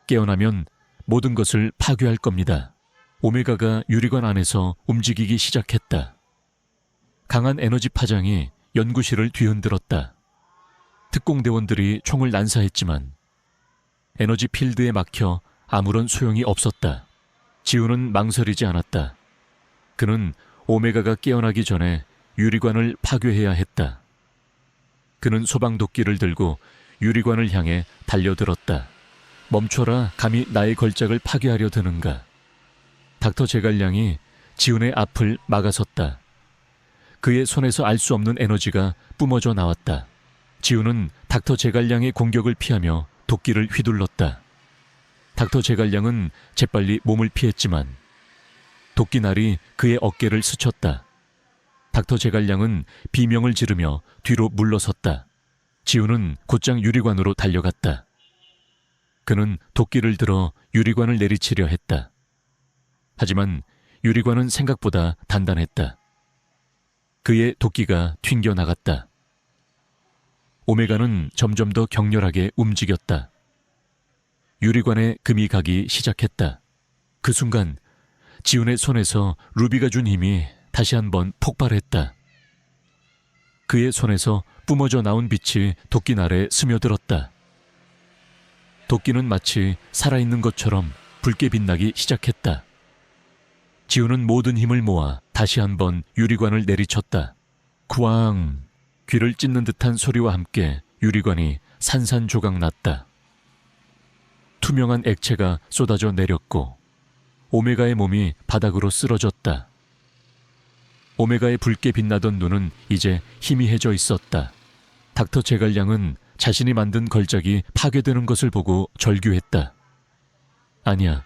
깨어나면 모든 것을 파괴할 겁니다. 오메가가 유리관 안에서 움직이기 시작했다. 강한 에너지 파장이 연구실을 뒤흔들었다. 특공대원들이 총을 난사했지만 에너지 필드에 막혀 아무런 소용이 없었다. 지우는 망설이지 않았다. 그는 오메가가 깨어나기 전에 유리관을 파괴해야 했다. 그는 소방도끼를 들고 유리관을 향해 달려들었다. 멈춰라, 감히 나의 걸작을 파괴하려 드는가? 닥터 제갈량이 지훈의 앞을 막아섰다. 그의 손에서 알 수 없는 에너지가 뿜어져 나왔다. 지훈은 닥터 제갈량의 공격을 피하며 도끼를 휘둘렀다. 닥터 제갈량은 재빨리 몸을 피했지만 도끼날이 그의 어깨를 스쳤다. 닥터 제갈량은 비명을 지르며 뒤로 물러섰다. 지훈은 곧장 유리관으로 달려갔다. 그는 도끼를 들어 유리관을 내리치려 했다. 하지만 유리관은 생각보다 단단했다. 그의 도끼가 튕겨나갔다. 오메가는 점점 더 격렬하게 움직였다. 유리관에 금이 가기 시작했다. 그 순간 지훈의 손에서 루비가 준 힘이 다시 한번 폭발했다. 그의 손에서 뿜어져 나온 빛이 도끼날에 스며들었다. 도끼는 마치 살아있는 것처럼 붉게 빛나기 시작했다. 지훈은 모든 힘을 모아 다시 한번 유리관을 내리쳤다. 구왕! 귀를 찢는 듯한 소리와 함께 유리관이 산산조각 났다. 투명한 액체가 쏟아져 내렸고 오메가의 몸이 바닥으로 쓰러졌다. 오메가의 붉게 빛나던 눈은 이제 희미해져 있었다. 닥터 제갈량은 자신이 만든 걸작이 파괴되는 것을 보고 절규했다. 아니야.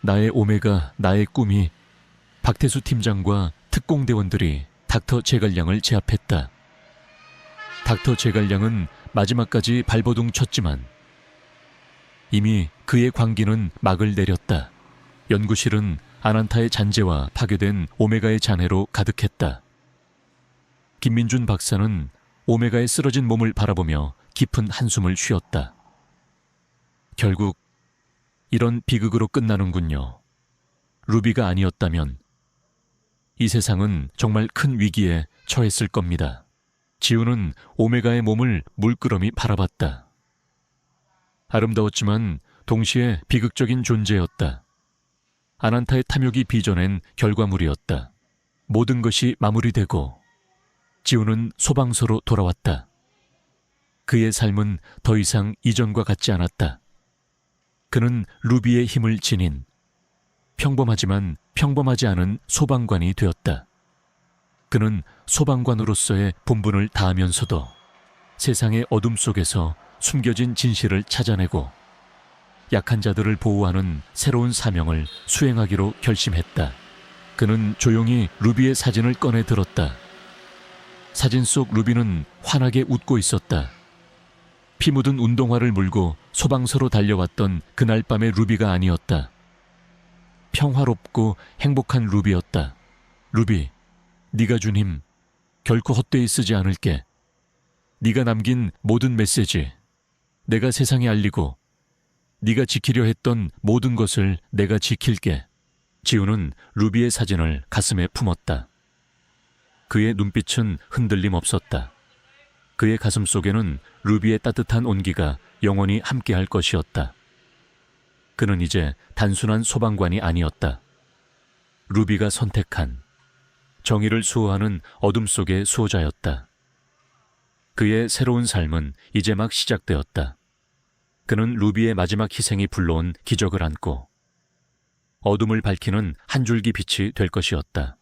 나의 오메가, 나의 꿈이 박태수 팀장과 특공대원들이 닥터 제갈량을 제압했다. 닥터 제갈량은 마지막까지 발버둥 쳤지만 이미 그의 광기는 막을 내렸다. 연구실은 아난타의 잔재와 파괴된 오메가의 잔해로 가득했다. 김민준 박사는 오메가의 쓰러진 몸을 바라보며 깊은 한숨을 쉬었다. 결국 이런 비극으로 끝나는군요. 루비가 아니었다면 이 세상은 정말 큰 위기에 처했을 겁니다. 지우는 오메가의 몸을 물끄러미 바라봤다. 아름다웠지만 동시에 비극적인 존재였다. 아난타의 탐욕이 빚어낸 결과물이었다. 모든 것이 마무리되고 지우는 소방서로 돌아왔다. 그의 삶은 더 이상 이전과 같지 않았다. 그는 루비의 힘을 지닌 평범하지만 평범하지 않은 소방관이 되었다. 그는 소방관으로서의 본분을 다하면서도 세상의 어둠 속에서 숨겨진 진실을 찾아내고 약한 자들을 보호하는 새로운 사명을 수행하기로 결심했다. 그는 조용히 루비의 사진을 꺼내 들었다. 사진 속 루비는 환하게 웃고 있었다. 피 묻은 운동화를 물고 소방서로 달려왔던 그날 밤의 루비가 아니었다. 평화롭고 행복한 루비였다. 루비, 네가 준 힘 결코 헛되이 쓰지 않을게. 네가 남긴 모든 메시지 내가 세상에 알리고 네가 지키려 했던 모든 것을 내가 지킬게. 지우는 루비의 사진을 가슴에 품었다. 그의 눈빛은 흔들림 없었다. 그의 가슴 속에는 루비의 따뜻한 온기가 영원히 함께할 것이었다. 그는 이제 단순한 소방관이 아니었다. 루비가 선택한 정의를 수호하는 어둠 속의 수호자였다. 그의 새로운 삶은 이제 막 시작되었다. 그는 루비의 마지막 희생이 불러온 기적을 안고 어둠을 밝히는 한 줄기 빛이 될 것이었다.